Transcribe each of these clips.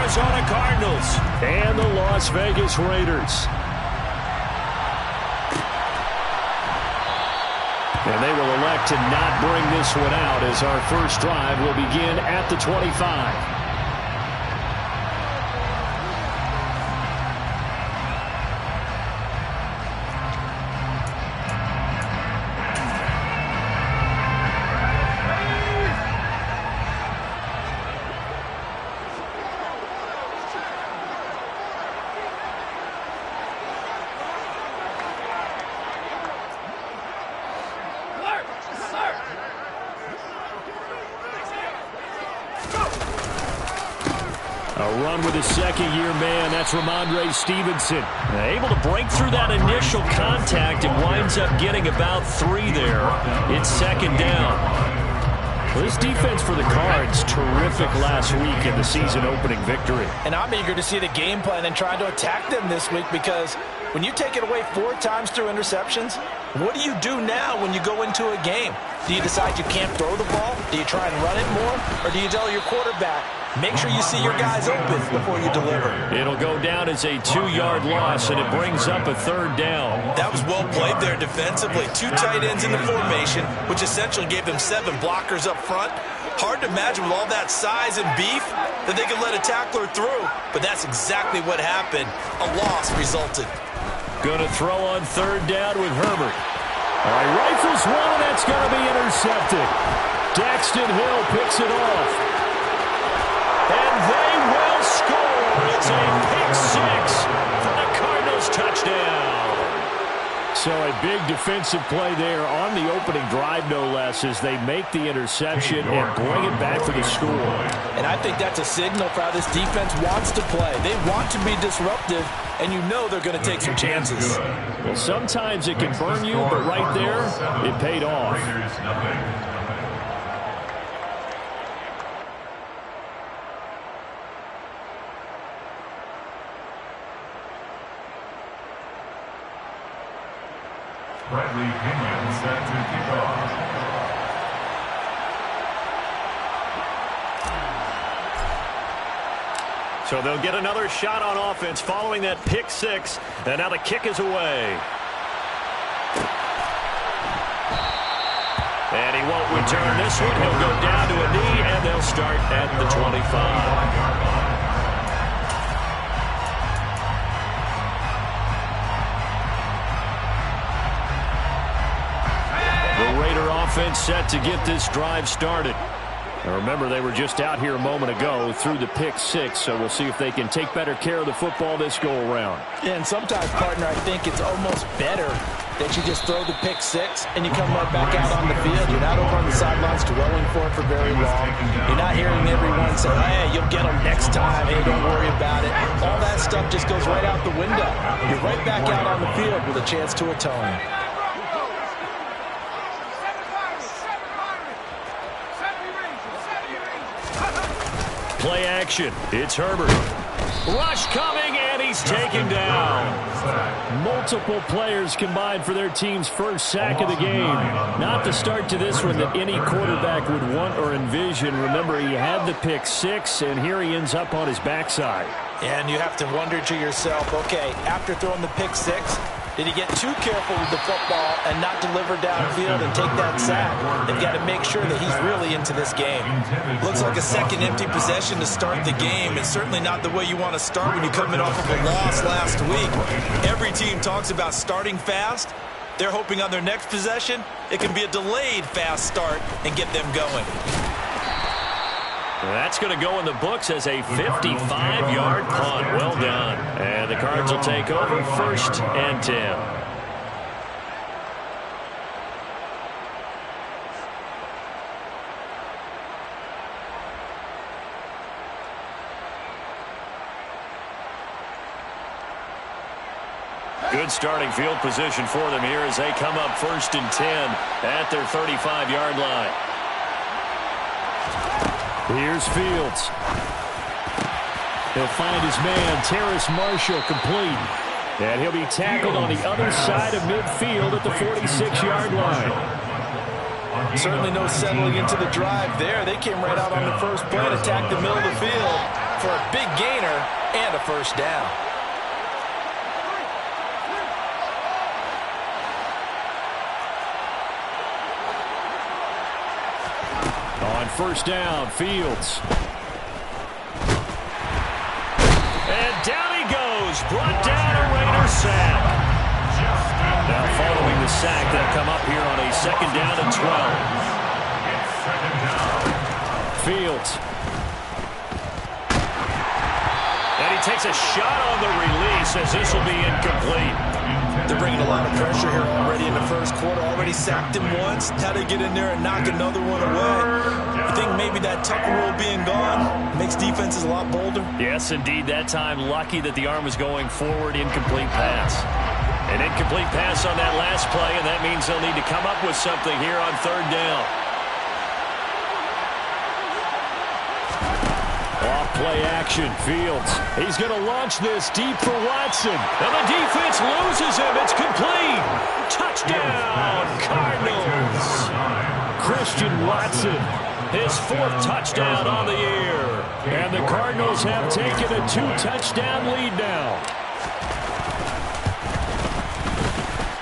Arizona Cardinals. And the Las Vegas Raiders. And they will elect to not bring this one out as our first drive will begin at the 25. A run with a second-year man. That's Ramondre Stevenson. Able to break through that initial contact and winds up getting about 3 there. It's second down. Well, this defense for the Cards, terrific last week in the season-opening victory. And I'm eager to see the game plan and try to attack them this week, because when you take it away 4 times through interceptions, what do you do now when you go into a game? Do you decide you can't throw the ball? Do you try and run it more? Or do you tell your quarterback, make sure you see your guys open before you deliver? It'll go down as a 2-yard loss, and it brings up a third down. That was well played there defensively. 2 tight ends in the formation, which essentially gave them 7 blockers up front. Hard to imagine with all that size and beef that they could let a tackler through, but that's exactly what happened. A loss resulted. Going to throw on third down with Herbert. All right, rifles one, and that's going to be intercepted. Daxton Hill picks it off. And they will score. It's a pick-6 for the Cardinals touchdown. So a big defensive play there on the opening drive, no less, as they make the interception and bring it back for the score. And I think that's a signal for how this defense wants to play. They want to be disruptive, and you know they're going to take some chances. Well, sometimes it can burn you, but right there, it paid off. Bradley Pinion set to kick off. So they'll get another shot on offense following that pick-6, and now the kick is away. And he won't return this one. He'll go down to a knee, and they'll start at the 25. Offense set to get this drive started. Now remember, they were just out here a moment ago through the pick-6, so we'll see if they can take better care of the football this go-around. Yeah, and sometimes, partner, I think it's almost better that you just throw the pick-6 and you come right back out on the field. You're not over on the sidelines dwelling for it for very long. You're not hearing everyone say, hey, you'll get them next time. Hey, don't worry about it. All that stuff just goes right out the window. You're right back out on the field with a chance to atone. Play action. It's Herbert. Rush coming, and he's taken down. Multiple players combined for their team's first sack of the game. Not the start to this one that any quarterback would want or envision. Remember, he had the pick-6, and here he ends up on his backside. And you have to wonder to yourself, okay, after throwing the pick-6, did he get too careful with the football and not deliver downfield and take that sack? They've got to make sure that he's really into this game. Looks like a second empty possession to start the game. It's certainly not the way you want to start when you come in off of a loss last week. Every team talks about starting fast. They're hoping on their next possession, it can be a delayed fast start and get them going. That's going to go in the books as a 55-yard punt. Well done. And the Cards will take over 1st and 10. Good starting field position for them here as they come up 1st and 10 at their 35-yard line. Here's Fields. He'll find his man, Terrace Marshall, complete. And he'll be tackled on the other side of midfield at the 46-yard line. Certainly no settling into the drive there. They came right out on the first play and attacked the middle of the field. for a big gainer and a first down. On first down, Fields. And down he goes. Brought down a Raider sack. Now following the sack, they'll come up here on a second down and 12. Fields. And he takes a shot on the release as this will be incomplete. They're bringing a lot of pressure here already in the first quarter. Already sacked him once. Now they get in there and knock another one away. You think maybe that Tucker rule being gone makes defenses a lot bolder? Yes, indeed. That time, lucky that the arm was going forward. Incomplete pass. An incomplete pass on that last play, and that means they'll need to come up with something here on third down. Off-play action, Fields. He's going to launch this deep for Watson. And the defense loses him. It's complete. Touchdown, Cardinals. Christian Watson, his fourth touchdown on the year. And the Cardinals have taken a 2-touchdown lead now.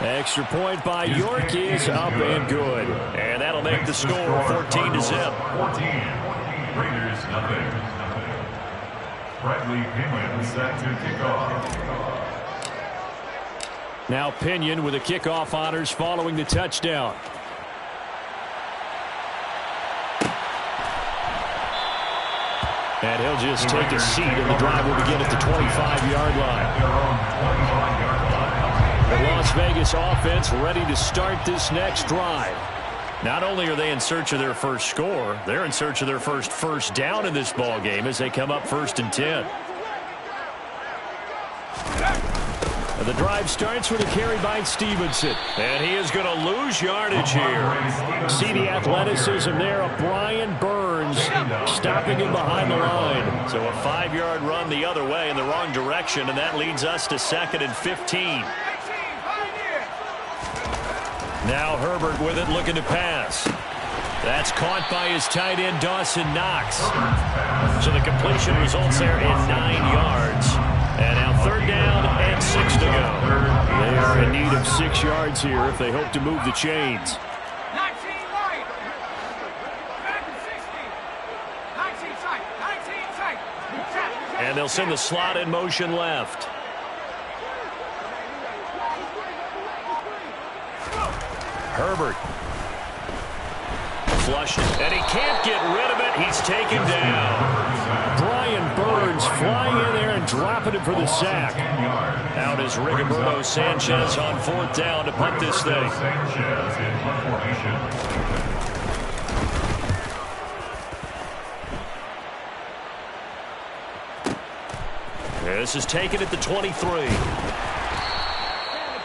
Extra point by York is up and good. And that'll make the score 14-0. 14. Raiders nothing. Bradley Pinion set to kick off. Now Pinion with the kickoff honors following the touchdown. And he'll just take a seat, and the drive will begin at the 25-yard line. The Las Vegas offense ready to start this next drive. Not only are they in search of their first score, they're in search of their first down in this ball game as they come up 1st and 10. The drive starts with a carry by Stevenson. And he is going to lose yardage here. See the athleticism there of Brian Burns stopping him behind the line. So a 5-yard run the other way in the wrong direction, and that leads us to 2nd and 15. Now Herbert with it, looking to pass. That's caught by his tight end, Dawson Knox. So the completion results there in 9 yards. And now 3rd down and 6 to go. They are in need of 6 yards here if they hope to move the chains. And they'll send the slot in motion left. Herbert. Flushed it, and he can't get rid of it. He's taken down. Brian Burns flying in there and dropping it for the sack. Out is Rigoberto Sanchez on 4th down to punt this thing. This is taken at the 23.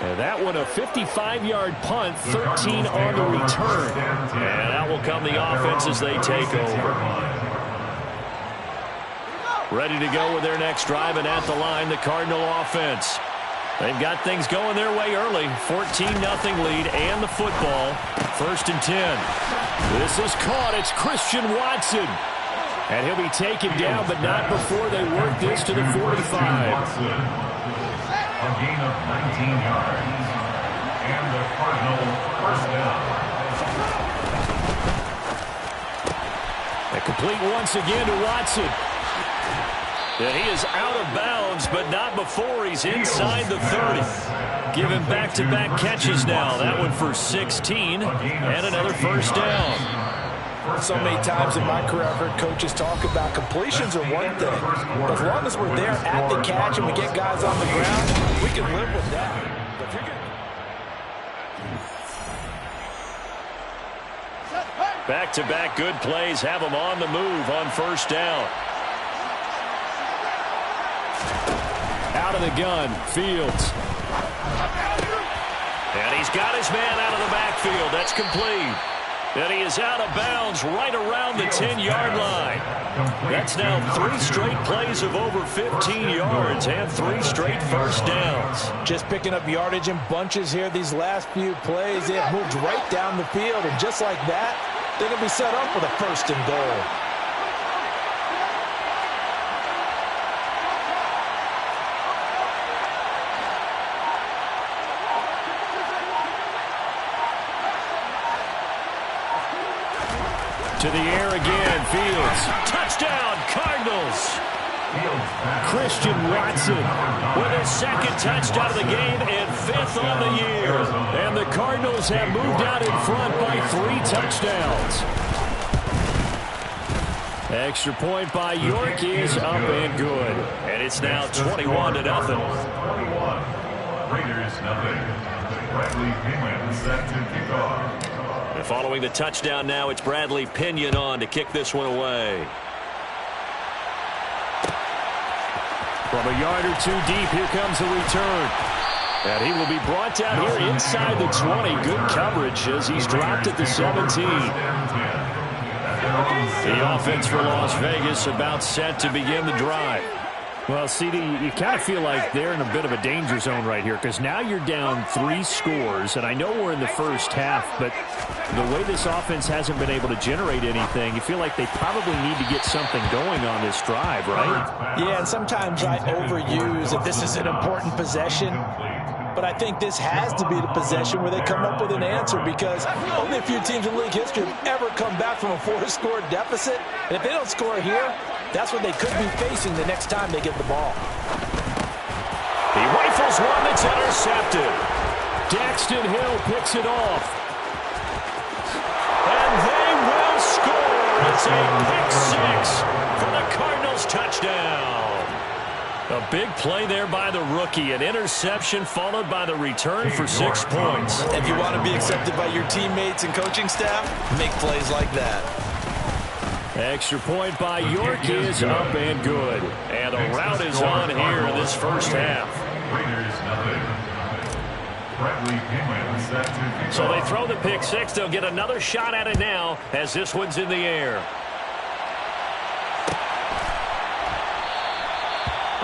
And that one a 55-yard punt, 13 on the return. And out will come the offense as they take over. Ready to go with their next drive, and at the line, the Cardinal offense. They've got things going their way early. 14-0 lead and the football. 1st and 10. This is caught. It's Christian Watson. And he'll be taken down, but not before they work this to the 45. A gain of 19 yards. And the Cardinal first down. And complete once again to Watson. And he is out of bounds, but not before he's inside the 30. Given back-to-back catches now. That one for 16 and another first down. So many times in my career I've heard coaches talk about completions are one thing. But as long as we're there at the catch and we get guys on the ground, we can live with that. But if you're gonna... Back-to-back good plays have them on the move on 1st down. Out of the gun, Fields. And he's got his man out of the backfield. That's complete. And he is out of bounds right around the 10-yard line. That's now 3 straight plays of over 15 yards and 3 straight first downs. Just picking up yardage in bunches here these last few plays. They have moved right down the field, and just like that, they're going to be set up for the 1st and goal. To the air again, Fields. Touchdown, Cardinals. Christian Watson with his second touchdown of the game and 5th on the year. And the Cardinals have moved out in front by 3 touchdowns. Extra point by York is up and good. And it's now 21-0. 21. Raiders nothing. Bradley Pinion set to kick off. And following the touchdown now, it's Bradley Pinion on to kick this one away. From a yard or 2 deep, here comes the return. And he will be brought down here inside the 20. Good coverage as he's dropped at the 17. The offense for Las Vegas about set to begin the drive. Well, CD, you kind of feel like they're in a bit of a danger zone right here because now you're down 3 scores, and I know we're in the first half, but the way this offense hasn't been able to generate anything, you feel like they probably need to get something going on this drive, right? Yeah, and sometimes I overuse if this is an important possession. But I think this has to be the possession where they come up with an answer because only a few teams in league history have ever come back from a 4-score deficit. And if they don't score here, that's what they could be facing the next time they get the ball. He rifles one that's intercepted. Daxton Hill picks it off. And they will score. It's a pick-6 for the Cardinals touchdown. A big play there by the rookie. An interception followed by the return for 6 points. If you want to be accepted by your teammates and coaching staff, make plays like that. Extra point by York is up and good. And a rout is on here in this first half. So they throw the pick-6. They'll get another shot at it now as this one's in the air.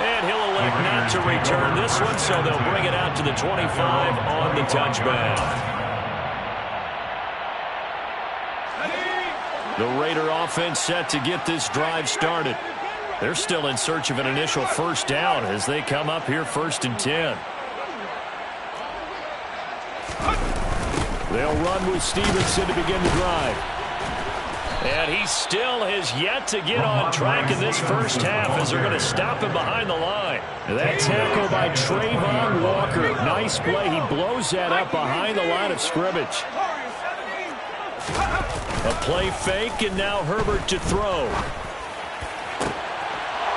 And he'll elect not to return this one, so they'll bring it out to the 25 on the touchback. The Raider offense set to get this drive started. They're still in search of an initial first down as they come up here 1st and 10. They'll run with Stevenson to begin the drive. And he still has yet to get on track in this first half as they're going to stop him behind the line. That tackle by Trayvon Walker. Nice play. He blows that up behind the line of scrimmage. A play fake, and now Herbert to throw.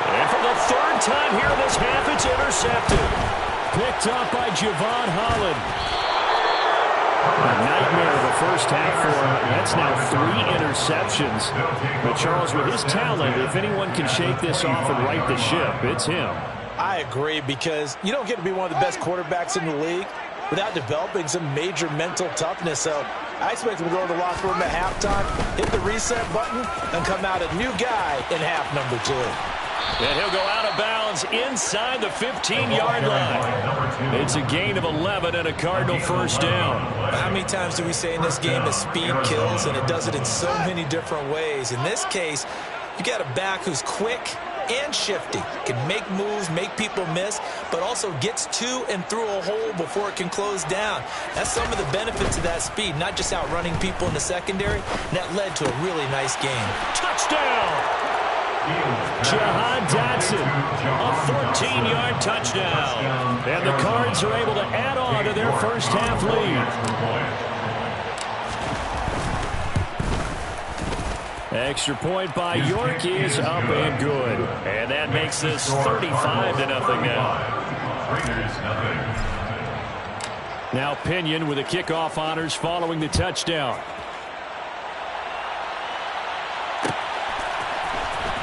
And for the 3rd time here this half, it's intercepted. Picked up by Javon Holland. A nightmare of a first half for him. That's now 3 interceptions. But Charles, with his talent, if anyone can shake this off and right the ship, it's him. I agree because you don't get to be one of the best quarterbacks in the league without developing some major mental toughness. So I expect him to go to the locker room at halftime, hit the reset button, and come out a new guy in half number 2. And he'll go out of bounds inside the 15-yard line. It's a gain of 11 and a Cardinal first down. How many times do we say in this game that speed kills, and it does it in so many different ways? In this case, you got a back who's quick and shifty, can make moves, make people miss, but also gets to and through a hole before it can close down. That's some of the benefits of that speed, not just outrunning people in the secondary. And that led to a really nice game. Touchdown! Jahan Dotson, a 14-yard touchdown. And the Cards are able to add on to their first half lead. Extra point by York is up and good. And that makes this 35-0 now. Now Pinion with the kickoff honors following the touchdown.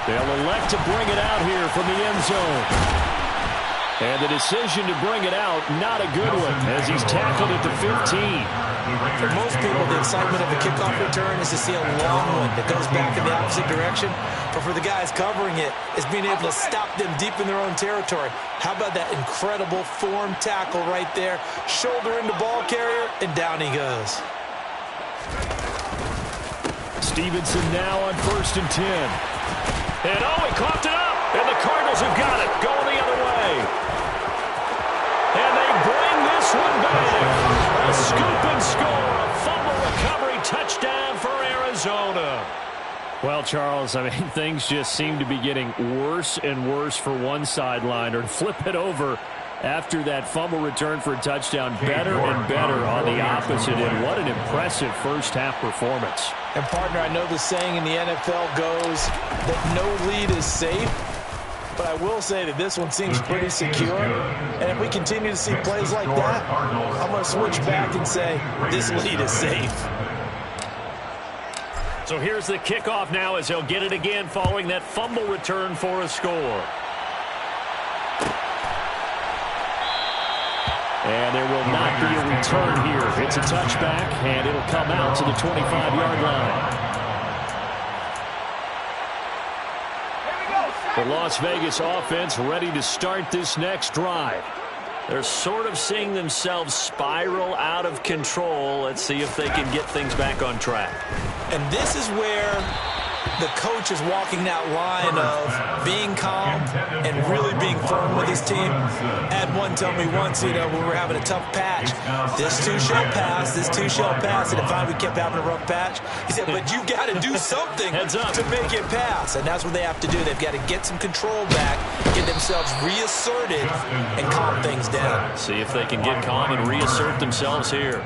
They'll elect to bring it out here from the end zone. And the decision to bring it out, not a good one, as he's tackled at the 15. For most people, the excitement of a kickoff return is to see a long one that goes back in the opposite direction. But for the guys covering it, it's being able to stop them deep in their own territory. How about that incredible form tackle right there? Shoulder into ball carrier, and down he goes. Stevenson now on 1st and 10. And he coughed it up, and the Cardinals have got it, going the other way. And they bring this one back. A scoop and score, a fumble recovery touchdown for Arizona. Well, Charles, I mean, things just seem to be getting worse and worse for one sideline, or flip it over after that fumble return for a touchdown. Better and better on the opposite end. What an impressive first-half performance. And, partner, I know the saying in the NFL goes that no lead is safe, but I will say that this one seems pretty secure. And if we continue to see plays like that, I'm going to switch back and say this lead is safe. So here's the kickoff now as he'll get it again following that fumble return for a score. And there will not be a return here. It's a touchback, and it'll come out to the 25-yard line. The Las Vegas offense ready to start this next drive. They're sort of seeing themselves spiral out of control. Let's see if they can get things back on track. And this is where the coach is walking that line of being calm and really being firm with his team. Had one tell me once, when we were having a tough patch, this too shall pass, this too shall pass. And if finally we kept having a rough patch, he said, but you got to do something to make it pass. And that's what they have to do. They've got to get some control back, get themselves reasserted, and calm things down. See if they can get calm and reassert themselves here.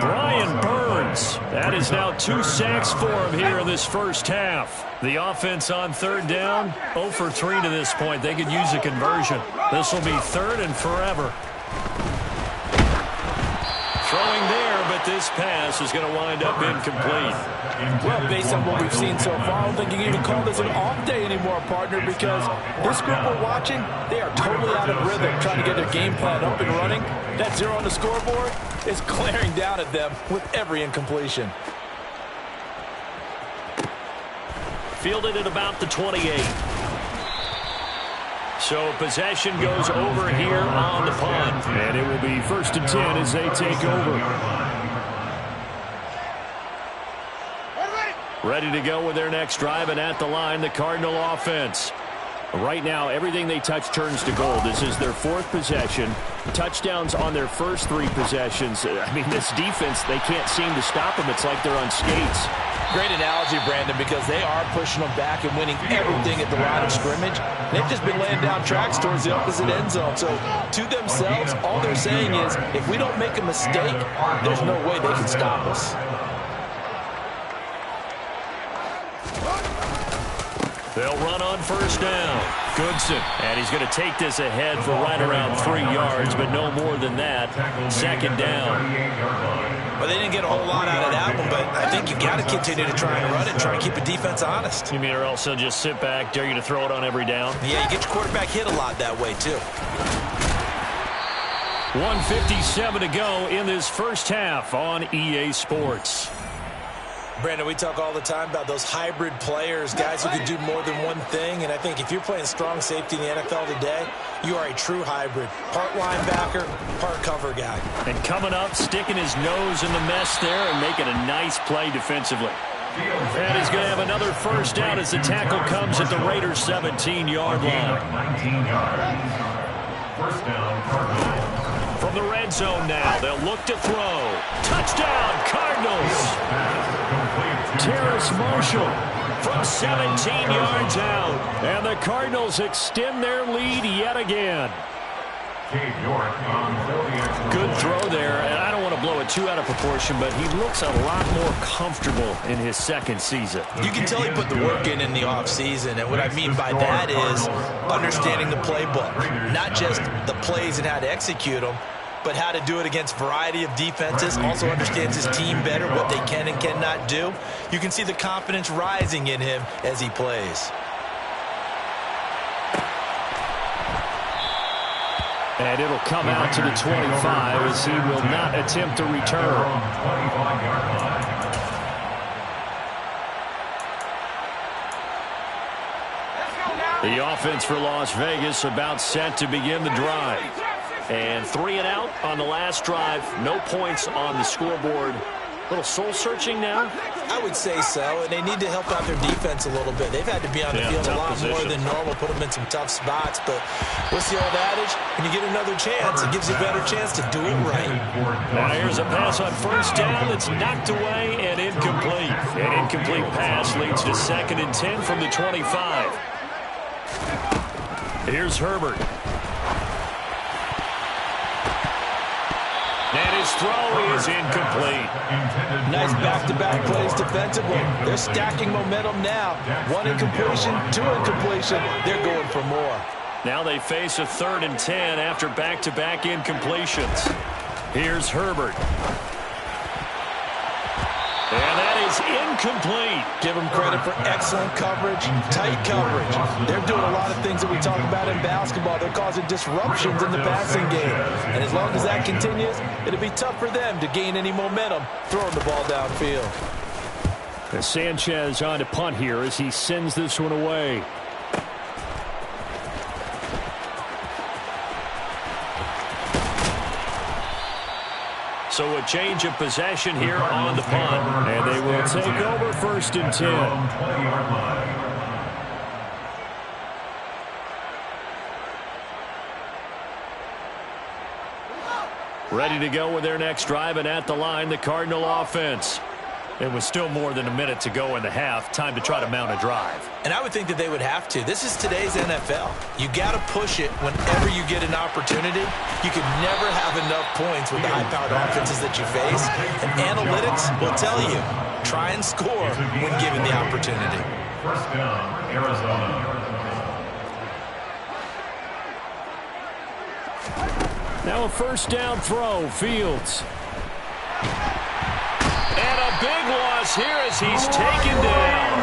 Brian Burns. That is now 2 sacks for him here in this first half. The offense on third down, 0 for 3 to this point. They could use a conversion. This will be third and forever. Throwing there, but this pass is going to wind up incomplete. Well, based on what we've seen so far, I don't think you can even call this an off day anymore, partner, because this group we're watching, they are totally out of rhythm, trying to get their game plan up and running. That 0 on the scoreboard is glaring down at them with every incompletion. Fielded at about the 28. So possession goes over here on the punt. And it will be 1st and 10 as they take over. Ready to go with their next drive, and at the line, the Cardinal offense. Right now, everything they touch turns to gold. This is their 4th possession. Touchdowns on their first 3 possessions. I mean, this defense, they can't seem to stop them. It's like they're on skates. Great analogy, Brandon, because they are pushing them back and winning everything at the line of scrimmage. They've just been laying down tracks towards the opposite end zone. So, to themselves, all they're saying is, if we don't make a mistake, there's no way they can stop us. They'll run on first down. Goodson, and he's going to take this ahead for right around 3 yards, but no more than that. 2nd down. Well, they didn't get a whole lot out of that one, but I think you got to continue to try and run it, try and keep the defense honest. You mean, or else they'll just sit back, dare you to throw it on every down? Yeah, you get your quarterback hit a lot that way, too. 1:57 to go in this first half on EA Sports. Brandon, we talk all the time about those hybrid players, guys who can do more than one thing. And I think if you're playing strong safety in the NFL today, you are a true hybrid. Part linebacker, part cover guy. And coming up, sticking his nose in the mess there and making a nice play defensively. And he's going to have another first down as the tackle comes at the Raiders' 17-yard line. 19 yards. First down, Cardinals. From the red zone now, they'll look to throw. Touchdown, Cardinals! Terrace Marshall from 17 yards out. And the Cardinals extend their lead yet again. Good throw there, and I don't want to blow it too out of proportion, but he looks a lot more comfortable in his 2nd season. You can tell he put the work in the offseason, and what I mean by that is understanding the playbook. Not just the plays and how to execute them, but how to do it against a variety of defenses. Also understands his team better, what they can and cannot do. You can see the confidence rising in him as he plays. And it'll come out to the 25 as he will not attempt to return. The offense for Las Vegas about set to begin the drive. And 3 and out on the last drive. No points on the scoreboard. A little soul-searching now? I would say so, and they need to help out their defense a little bit. They've had to be on the field a lot more than normal, put them in some tough spots. But what's the old adage? When you get another chance, it gives you a better chance to do it right. Now here's a pass on first down that's knocked away and incomplete. And incomplete pass leads to 2nd and 10 from the 25. Here's Herbert. And his throw is incomplete. Nice back-to-back plays defensively. They're stacking momentum now. 1 incompletion, 2 incompletion. They're going for more. Now they face a 3rd and 10 after back-to-back incompletions. Here's Herbert. And that is incomplete. Give them credit for excellent coverage, tight coverage. They're doing a lot of things that we talk about in basketball. They're causing disruptions in the passing game. And as long as that continues, it'll be tough for them to gain any momentum throwing the ball downfield. And Sanchez on to punt here as he sends this one away. So a change of possession here on the punt. And they will take over 1st and 10. Ready to go with their next drive, and at the line, the Cardinal offense. It was still more than a minute to go in the half. Time to try to mount a drive. And I would think that they would have to. This is today's NFL. You got to push it whenever you get an opportunity. You can never have enough points with the high-powered offenses that you face. And analytics will tell you, try and score when given the opportunity. 1st down, Arizona. Now a 1st down throw, Fields. And a big loss here as he's taken down.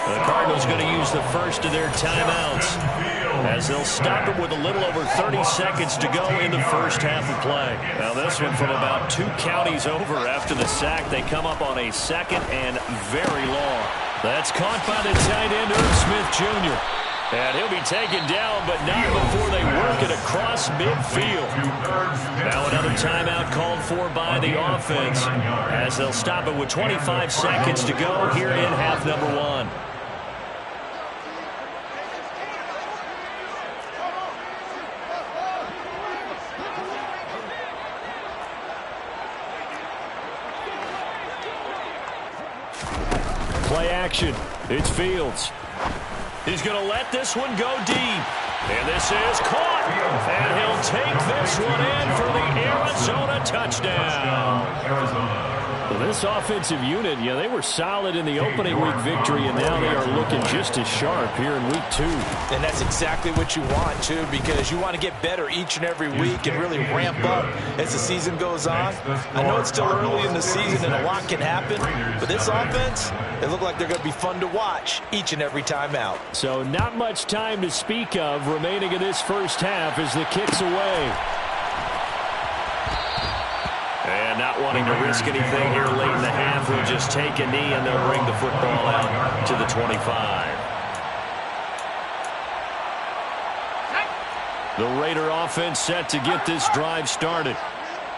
The Cardinals going to use the first of their timeouts as they'll stop it with a little over 30 seconds to go in the 1st half of play. Now this one from about 2 counties over after the sack. They come up on a 2nd and very long. That's caught by the tight end, Irv Smith Jr. And he'll be taken down, but not before they work it across midfield. Now another timeout called for by the offense as they'll stop it with 25 seconds to go here in half number 1. Play action. It's Fields. He's going to let this one go deep. And this is caught. And he'll take this one in for the Arizona touchdown. Well, this offensive unit, they were solid in the opening week victory, and now they are looking just as sharp here in week 2. And that's exactly what you want, too, because you want to get better each and every week and really ramp up as the season goes on. I know it's still early in the season and a lot can happen, but this offense, they look like they're going to be fun to watch each and every time out. So not much time to speak of remaining in this 1st half as the kick's away. And not wanting to risk anything here late in the half, he'll just take a knee and they'll bring the football out to the 25. The Raider offense set to get this drive started.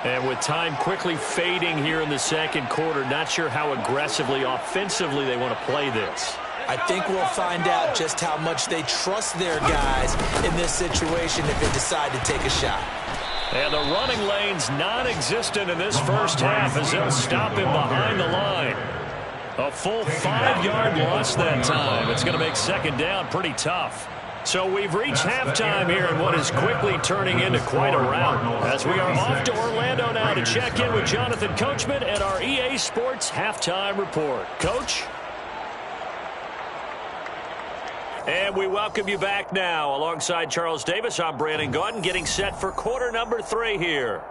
And with time quickly fading here in the 2nd quarter, not sure how aggressively, offensively they want to play this. I think we'll find out just how much they trust their guys in this situation if they decide to take a shot. And the running lane's non-existent in this 1st half as they'll stop him behind the line. A full 5-yard loss that time. It's going to make 2nd down pretty tough. So we've reached halftime here in what is quickly turning into quite a rout as we are off to Orlando now to check in with Jonathan Coachman and our EA Sports Halftime Report. Coach? And we welcome you back now. Alongside Charles Davis, I'm Brandon Gaudin, getting set for quarter number 3 here.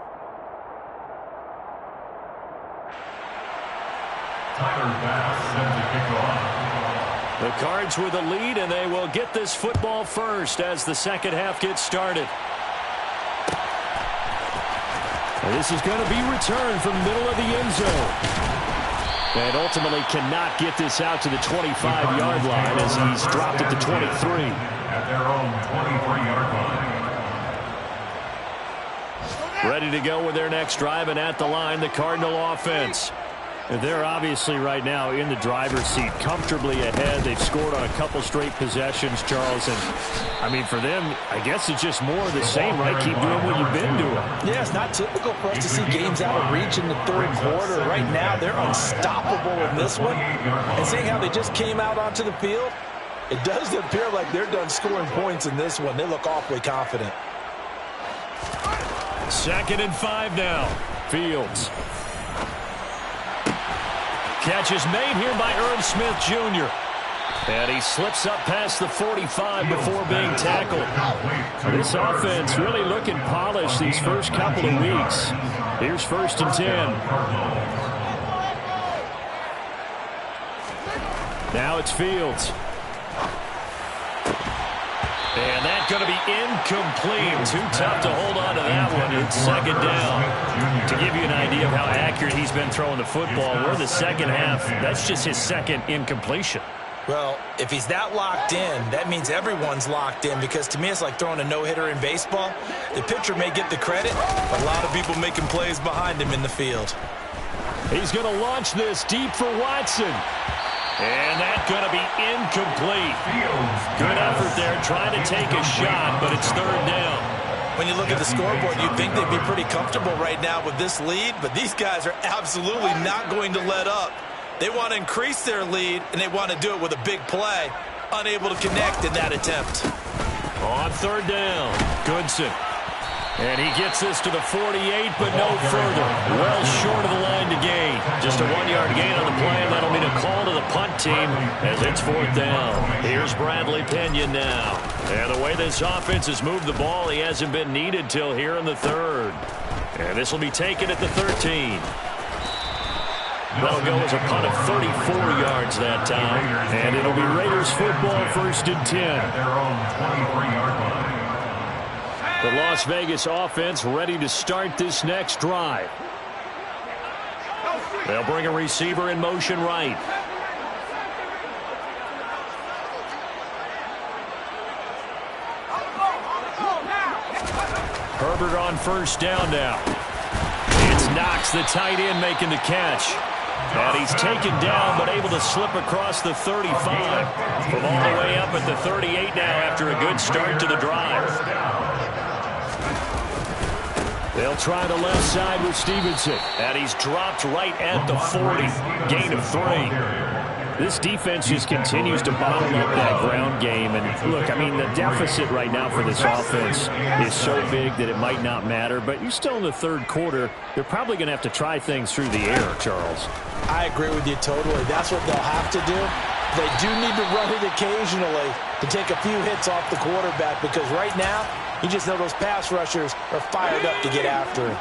Tyler Bass set to kick off. The Cards with the lead, and they will get this football first as the 2nd half gets started. And this is going to be returned from the middle of the end zone. And ultimately cannot get this out to the 25-yard line as he's dropped at the 23. At their own 23-yard line. Ready to go with their next drive, and at the line, the Cardinal offense. They're obviously right now in the driver's seat, comfortably ahead. They've scored on a couple straight possessions, Charles. And, I mean, for them, I guess it's just more of the same, right? Keep doing what you've been doing. Yeah, it's not typical for us to see games out of reach in the third quarter. Right now, they're unstoppable in this one. And seeing how they just came out onto the field, it does appear like they're done scoring points in this one. They look awfully confident. 2nd and 5 now. Fields. Catch is made here by Irv Smith Jr. And he slips up past the 45 before being tackled. This offense really looking polished these first couple of weeks. Here's 1st and 10. Now it's Fields. And that's going to be incomplete. Too tough to hold on to that one. It's 2nd down. To give you an idea of how accurate he's been throwing the football, we're the second half. That's just his 2nd incompletion. Well, if he's that locked in, that means everyone's locked in, because to me it's like throwing a no-hitter in baseball. The pitcher may get the credit, but a lot of people making plays behind him in the field. He's going to launch this deep for Watson. And that's going to be incomplete. Good effort there trying to take a shot, but it's 3rd down. When you look at the scoreboard, you'd think they'd be pretty comfortable right now with this lead, but these guys are absolutely not going to let up. They want to increase their lead, and they want to do it with a big play. Unable to connect in that attempt. On 3rd down, Goodson. And he gets this to the 48, but no further. Well short of the line to gain. Just a 1-yard gain on the play, and that'll mean a call to the punt team as it's 4th down. Here's Bradley Pena now. And the way this offense has moved the ball, he hasn't been needed till here in the 3rd. And this will be taken at the 13. That'll go as a punt of 34 yards that time. And it'll be Raiders football, 1st and 10. Their own 23-yard line. The Las Vegas offense ready to start this next drive. They'll bring a receiver in motion right. Herbert on 1st down now. It's Knox, the tight end, making the catch. And he's taken down, but able to slip across the 35 from all the way up at the 38 now after a good start to the drive. They'll try the left side with Stevenson. And he's dropped right at the 40. Gain of 3. This defense just continues to bottle up that ground game. And look, I mean, the deficit right now for this offense is so big that it might not matter. But you're still in the 3rd quarter. They're probably going to have to try things through the air, Charles. I agree with you totally. That's what they'll have to do. They do need to run it occasionally to take a few hits off the quarterback, because right now, you just know those pass rushers are fired up to get after him.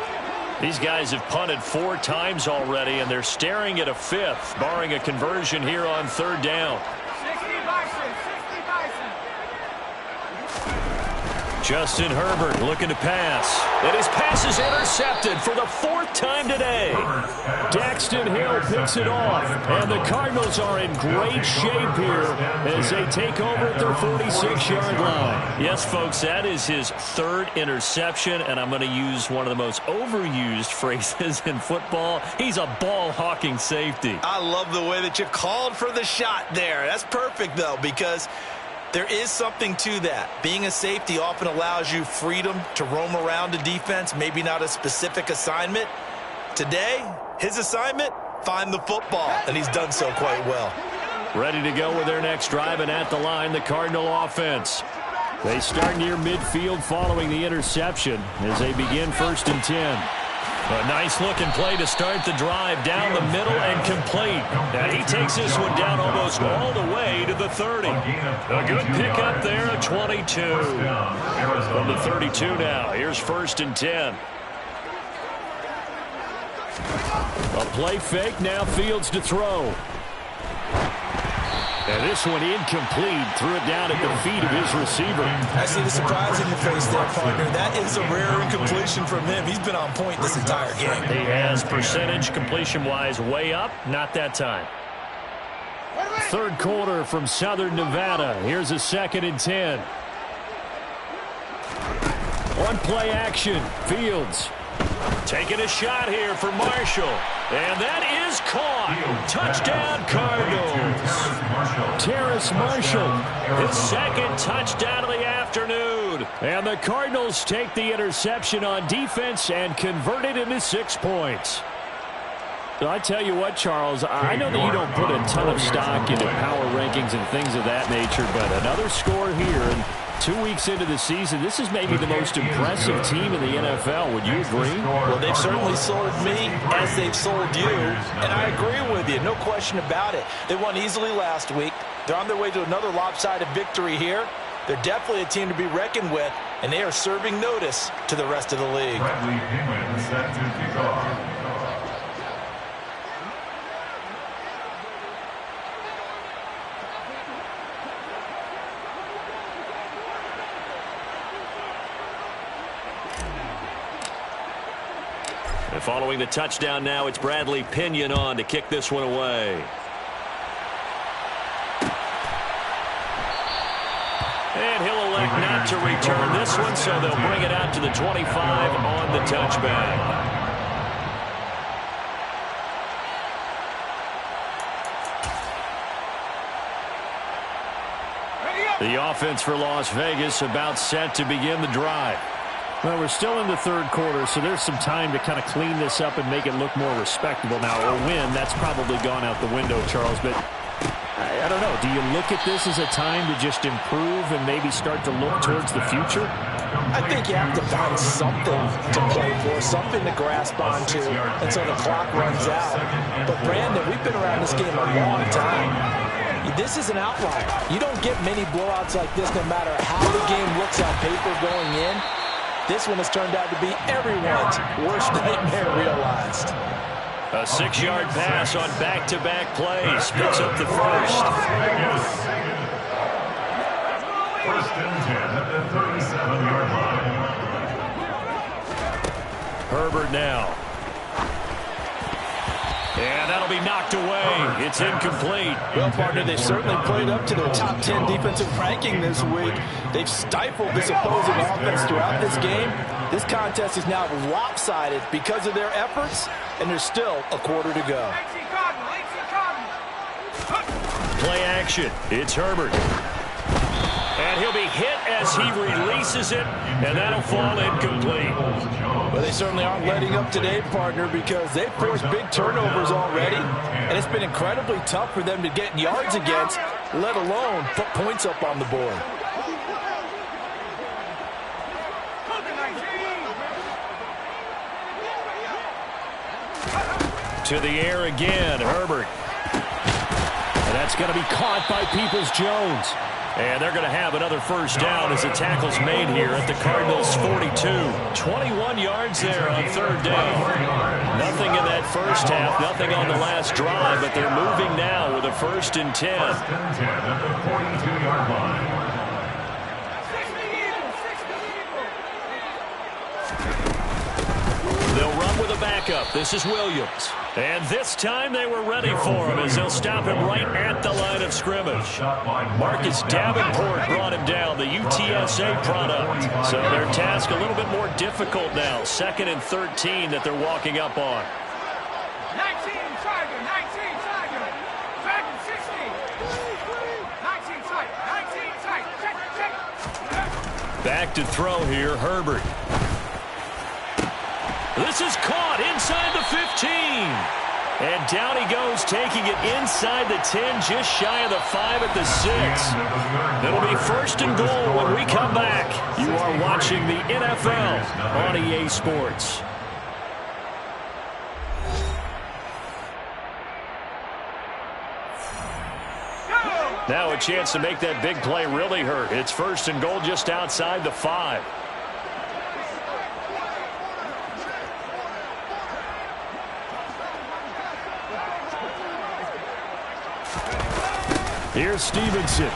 These guys have punted 4 times already, and they're staring at a 5th, barring a conversion here on 3rd down. Justin Herbert looking to pass. And his pass is intercepted for the 4th time today. Daxton Hill picks it off. And the Cardinals are in great shape here as they take over at their 46-yard line. Yes, folks, that is his 3rd interception, and I'm going to use one of the most overused phrases in football. He's a ball-hawking safety. I love the way that you called for the shot there. That's perfect, though, because there is something to that. Being a safety often allows you freedom to roam around a defense, maybe not a specific assignment. Today, his assignment, find the football, and he's done so quite well. Ready to go with their next drive, and at the line, the Cardinal offense. They start near midfield following the interception as they begin 1st and 10. A nice-looking play to start the drive down the middle and complete. And he takes this one down almost all the way to the 30. A good pickup there, a 22. From the 32 now, here's 1st and 10. A play fake, now Fields to throw. And this one incomplete. Threw it down at the feet of his receiver. I see the surprise in your face there, partner. That is a rare incompletion from him. He's been on point this entire game. He has percentage completion-wise way up. Not that time. 3rd quarter from Southern Nevada. Here's a 2nd and 10. On play action, Fields. Taking a shot here for Marshall. And that is caught. Touchdown, Cardinals. Terrace Marshall, his second touchdown of the afternoon. And the Cardinals take the interception on defense and convert it into 6 points. I tell you what, Charles, I know that you don't put a ton of stock into power rankings and things of that nature, but another score here, and 2 weeks into the season, this is maybe the most impressive team in the NFL. Would you agree? Well, they've certainly sold me as they've sold you, and I agree with you, no question about it. They won easily last week. They're on their way to another lopsided victory here. They're definitely a team to be reckoned with, and they are serving notice to the rest of the league. And following the touchdown now, it's Bradley Pinion on to kick this one away. And he'll elect not to return this one, so they'll bring it out to the 25 on the touchback. The offense for Las Vegas about set to begin the drive. Well, we're still in the third quarter, so there's some time to kind of clean this up and make it look more respectable. Now, a win, that's probably gone out the window, Charles, but I don't know. Do you look at this as a time to just improve and maybe start to look towards the future? I think you have to find something to play for, something to grasp onto until the clock runs out. But, Brandon, we've been around this game a long time. This is an outlier. You don't get many blowouts like this no matter how the game looks on paper going in. This one has turned out to be everyone's worst nightmare realized. A 6-yard pass on back-to-back plays. Picks up the first. First and 10 at the 37-yard line. Herbert now. And that'll be knocked away. It's incomplete. Well, partner, they certainly played up to their top 10 defensive ranking this week. They've stifled this opposing offense throughout this game. This contest is now lopsided because of their efforts, and there's still a quarter to go. Play action. It's Herbert. And he'll be hit as he releases it, and that'll fall incomplete. Well, they certainly aren't letting up today, partner, because they've forced big turnovers already, and it's been incredibly tough for them to get yards against, let alone put points up on the board. To the air again, Herbert. And that's going to be caught by Peoples-Jones. And they're going to have another first down as the tackle's made here at the Cardinals' 42. 21 yards there on third down. Nothing in that first half, nothing on the last drive, but they're moving now with a 1st and 10. First and 10 at the 42-yard line. They'll run with a backup. This is Williams. And this time they were ready for him as they'll stop him right at the line of scrimmage. Marcus Davenport brought him down, the UTSA product. So their task a little bit more difficult now. 2nd and 13 that they're walking up on. 19 Tiger, 19 Tiger, Dragon 60, 19 Tiger, 19 Tiger, check. Back to throw here, Herbert. This is caught inside the 15. And down he goes, taking it inside the 10, just shy of the 5 at the 6. It'll be 1st and goal when we come back. You are watching the NFL on EA Sports. Now a chance to make that big play really hurt. It's 1st and goal just outside the 5. Here's Stevenson.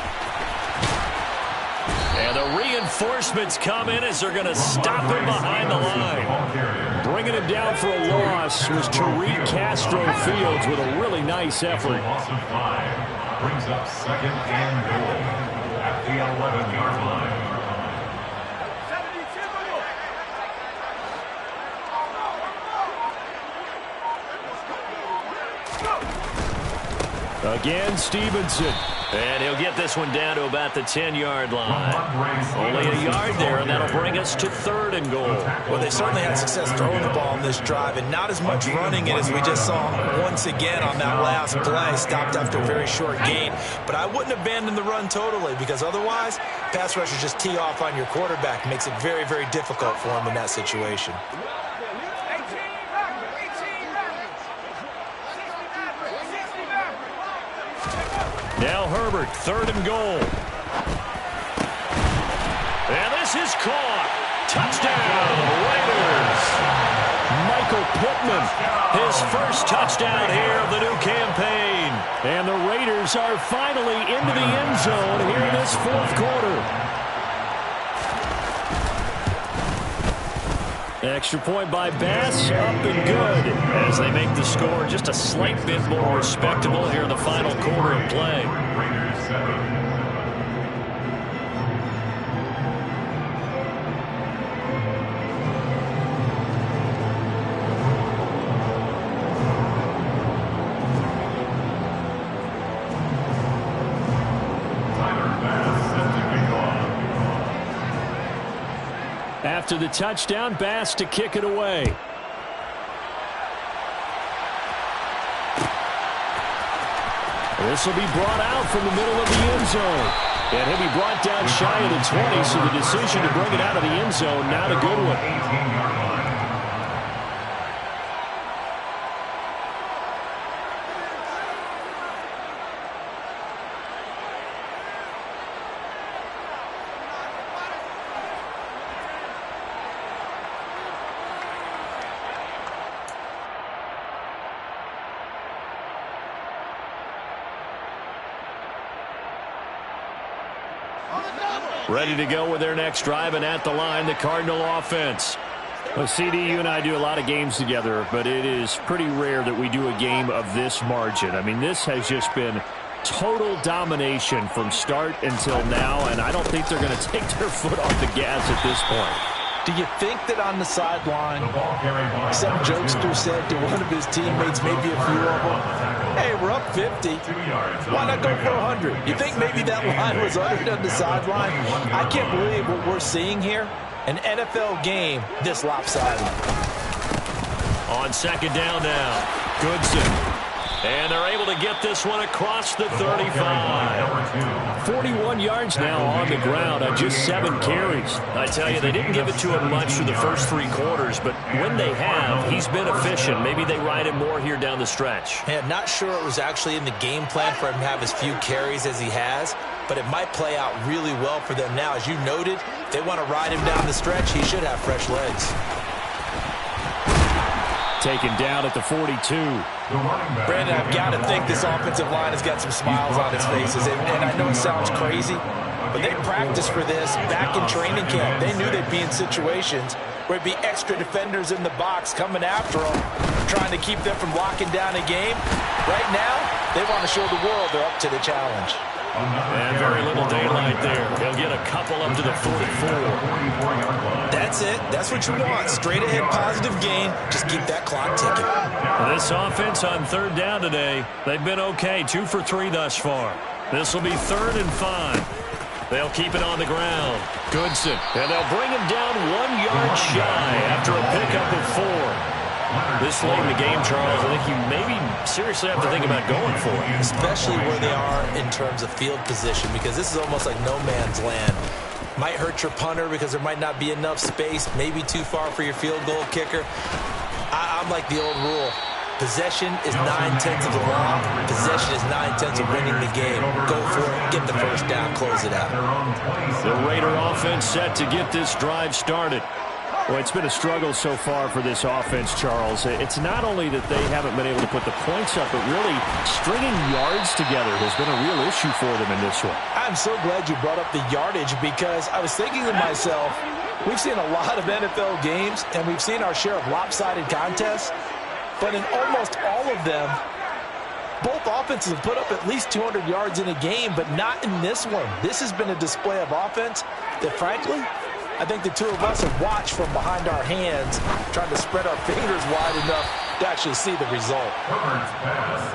And the reinforcements come in as they're going to stop him behind the line. Bringing him down for a loss was Tariq Castro Fields with a really nice effort. Loss of 5 brings up 2nd and goal at the 11-yard line. Again, Stevenson. And he'll get this one down to about the 10-yard line. Only a yard there, and that'll bring us to 3rd and goal. Well, they certainly had success throwing the ball on this drive, and not as much running it as we just saw once again on that last play. Stopped after a very short gain. But I wouldn't abandon the run totally, because otherwise, pass rushers just tee off on your quarterback. Makes it very, very difficult for him in that situation. Now Herbert, 3rd and goal. And this is caught. Touchdown, Raiders. Michael Pittman, His first touchdown here of the new campaign. and the Raiders are finally into the end zone here in this 4th quarter. Extra point by Bass, up and good, As they make the score just a slight bit more respectable here in the final quarter of play. Raiders 7. After the touchdown, Bass to kick it away. This will be brought out from the middle of the end zone. And he'll be brought down shy of the 20, so the decision to bring it out of the end zone, not a good one. 18-yard line. Ready to go with their next drive, and at the line, the Cardinal offense. Well, CD, you and I do a lot of games together, but it is pretty rare that we do a game of this margin. I mean, this has just been total domination from start until now, and I don't think they're going to take their foot off the gas at this point. Do you think that on the sideline, some jokester said to one of his teammates, maybe a few of them, hey, we're up 50. Why not go for 100? You think maybe that line was uttered on the sideline? I can't believe what we're seeing here. An NFL game this lopsided. On 2nd down now, Goodson. And they're able to get this one across the 35. 41 yards now on the ground on just 7 carries. I tell you, they didn't give it to him much through the first 3 quarters, but when they have, he's been efficient. Maybe they ride him more here down the stretch. Man, not sure it was actually in the game plan for him to have as few carries as he has, but it might play out really well for them now. As you noted, if they want to ride him down the stretch, he should have fresh legs. Taken down at the 42. Brandon, I've got to think this offensive line has got some smiles on its faces. And I know it sounds crazy, but they practiced for this back in training camp. They knew they'd be in situations where it'd be extra defenders in the box coming after them, trying to keep them from locking down a game. Right now, they want to show the world they're up to the challenge. And very little daylight there. They'll get a couple up to the 44. That's it. That's what you want. Straight ahead positive gain. Just keep that clock ticking. This offense on 3rd down today, they've been okay. 2 for 3 thus far. This will be 3rd and 5. They'll keep it on the ground. Goodson. And they'll bring him down 1 yard shy after a pickup of 4. This late in the game, Charles, I think you maybe seriously have to think about going for it. Especially where they are in terms of field position, because this is almost like no man's land. Might hurt your punter because there might not be enough space, maybe too far for your field goal kicker. I'm like the old rule. Possession is 9/10 of the law. Possession is 9/10 of winning the game. Go for it. Get the first down. Close it out. The Raider offense set to get this drive started. Well, it's been a struggle so far for this offense, Charles. It's not only that they haven't been able to put the points up, but really stringing yards together has been a real issue for them in this one. I'm so glad you brought up the yardage, because I was thinking to myself, we've seen a lot of NFL games, and we've seen our share of lopsided contests, but in almost all of them, both offenses have put up at least 200 yards in a game, but not in this one. This has been a display of offense that, frankly, I think the two of us have watched from behind our hands, trying to spread our fingers wide enough to actually see the result.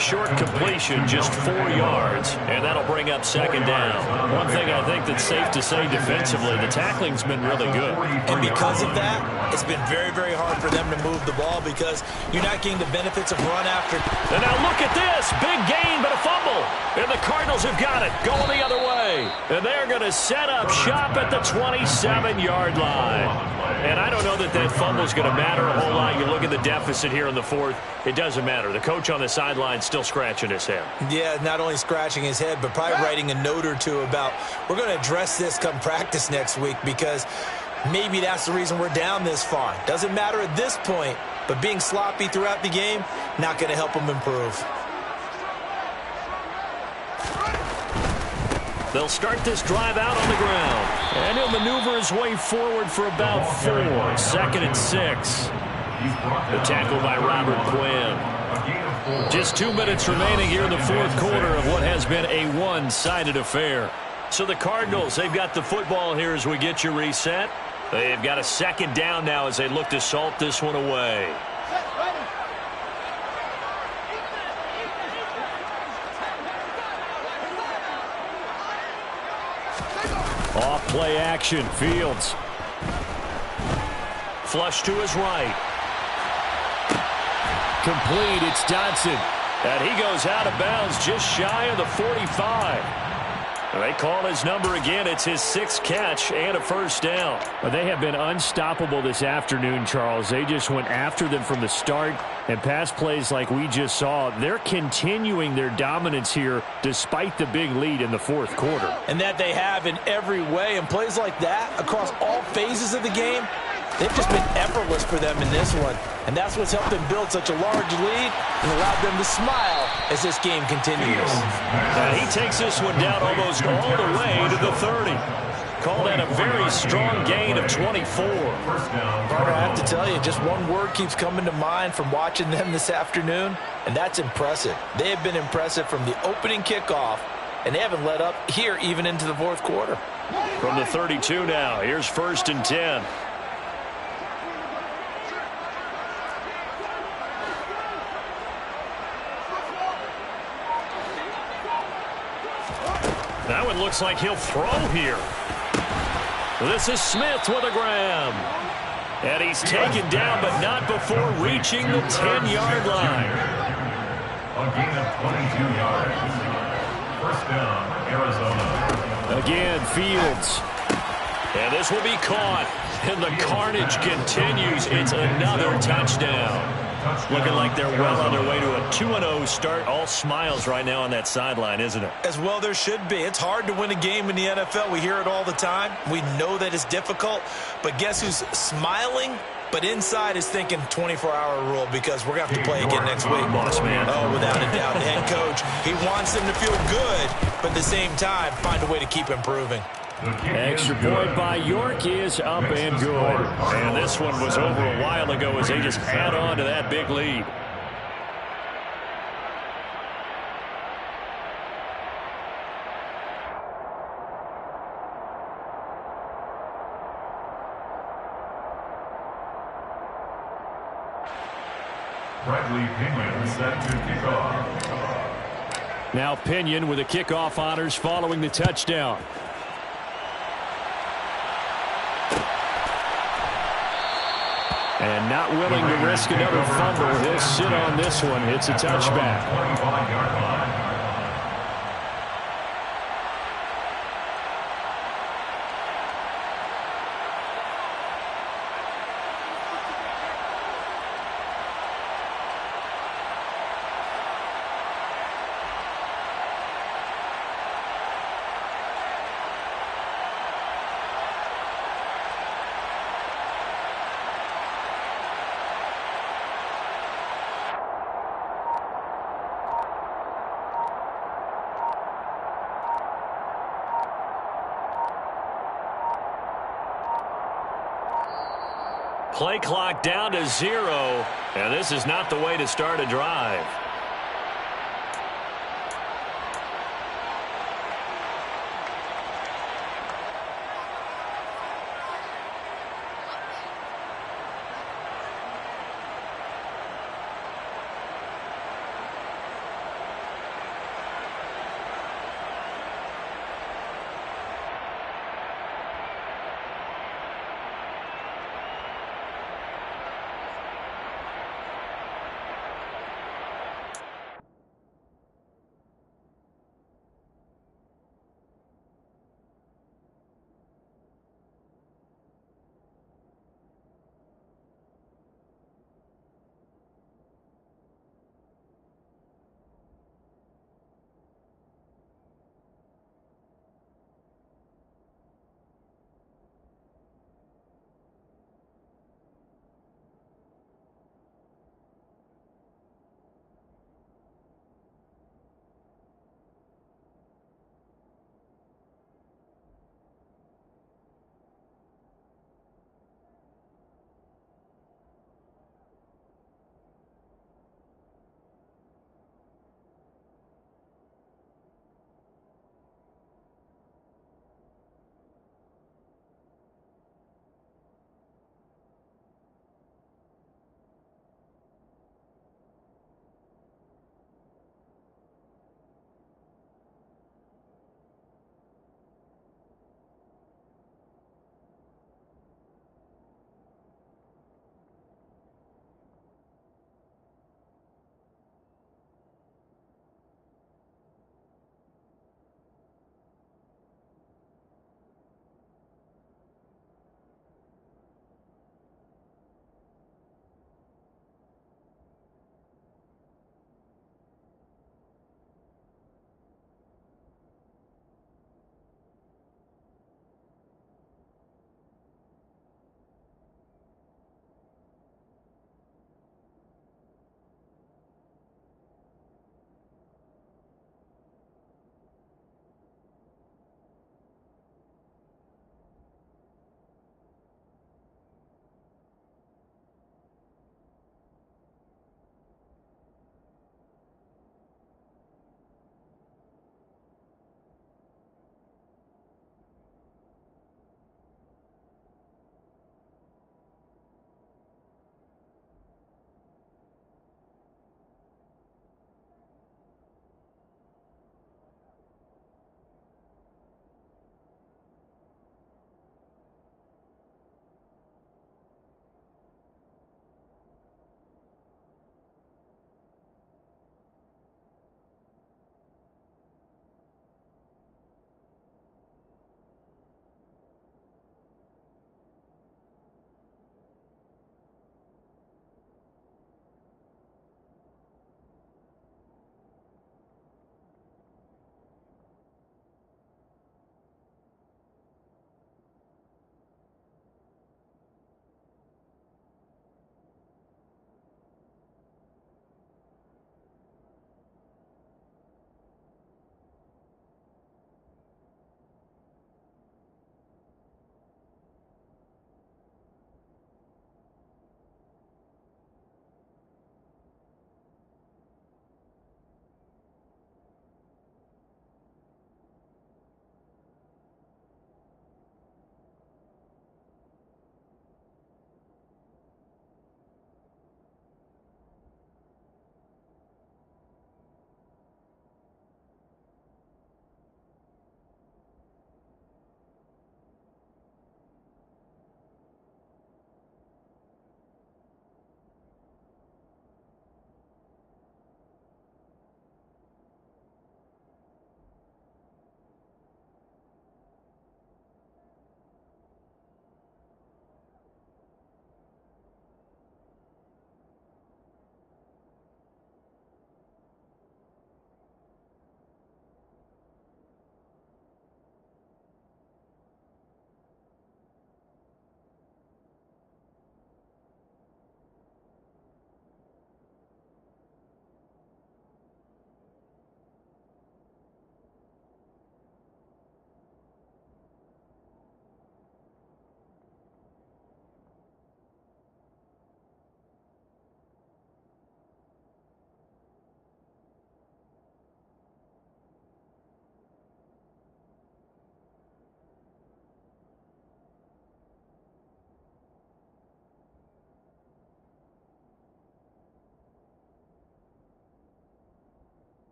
Short completion, just 4 yards, and that'll bring up second down. One thing I think that's safe to say defensively, the tackling's been really good. And because of that, it's been very, very hard for them to move the ball because you're not getting the benefits of run after. And now look at this. Big gain, but a fumble. And the Cardinals have got it, going the other way. And they're going to set up shop at the 27-yard line. And I don't know that that fumble is going to matter a whole lot. You look at the deficit here in the fourth, it doesn't matter. The coach on the sideline still scratching his head. Yeah, not only scratching his head, but probably writing a note or two about we're going to address this come practice next week because maybe that's the reason we're down this far. Doesn't matter at this point, but being sloppy throughout the game, not going to help them improve. They'll start this drive out on the ground. And he'll maneuver his way forward for about 4. 2nd and 6. The tackle by Robert Quinn. Just 2 minutes remaining here in the fourth quarter of what has been a one-sided affair. So the Cardinals, they've got the football here as we get you reset. They've got a second down now as they look to salt this one away. Off play action, Fields. Flush to his right. Complete, it's Dotson. And he goes out of bounds just shy of the 45. They call his number again. It's his 6th catch and a first down. Well, they have been unstoppable this afternoon, Charles. They just went after them from the start. And pass plays like we just saw, they're continuing their dominance here despite the big lead in the fourth quarter. And that they have in every way. And plays like that across all phases of the game, they've just been effortless for them in this one. And that's what's helped them build such a large lead and allowed them to smile as this game continues. And he takes this one down almost all the way to the 30. Call that a very strong gain of 24. Carter, I have to tell you, just one word keeps coming to mind from watching them this afternoon, and that's impressive. They have been impressive from the opening kickoff, and they haven't let up here even into the fourth quarter. From the 32 now, here's 1st and 10. That one looks like he'll throw here. This is Smith with a grab. And he's taken down, but not before reaching the 10-yard line. A gain of 22 yards. First down, Arizona. Again, Fields. And this will be caught. And the carnage continues. It's another touchdown. Looking like they're well on their way to a 2-0 start. All smiles right now on that sideline, isn't it? As well there should be. It's hard to win a game in the NFL. We hear it all the time. We know that it's difficult. But guess who's smiling? But inside is thinking 24-hour rule because we're going to have to play again next week. Boss man. Oh, without a doubt. The head coach, he wants them to feel good, but at the same time, find a way to keep improving. Extra point by York is up and good. And this one was over a while ago as they just add on to that big lead. Bradley Pinion set to kick off. Now Pinion with the kickoff honors following the touchdown. And not willing to risk another fumble. He'll sit on this one. It's a touchback. 25-yard line. Play clock down to 0, and this is not the way to start a drive.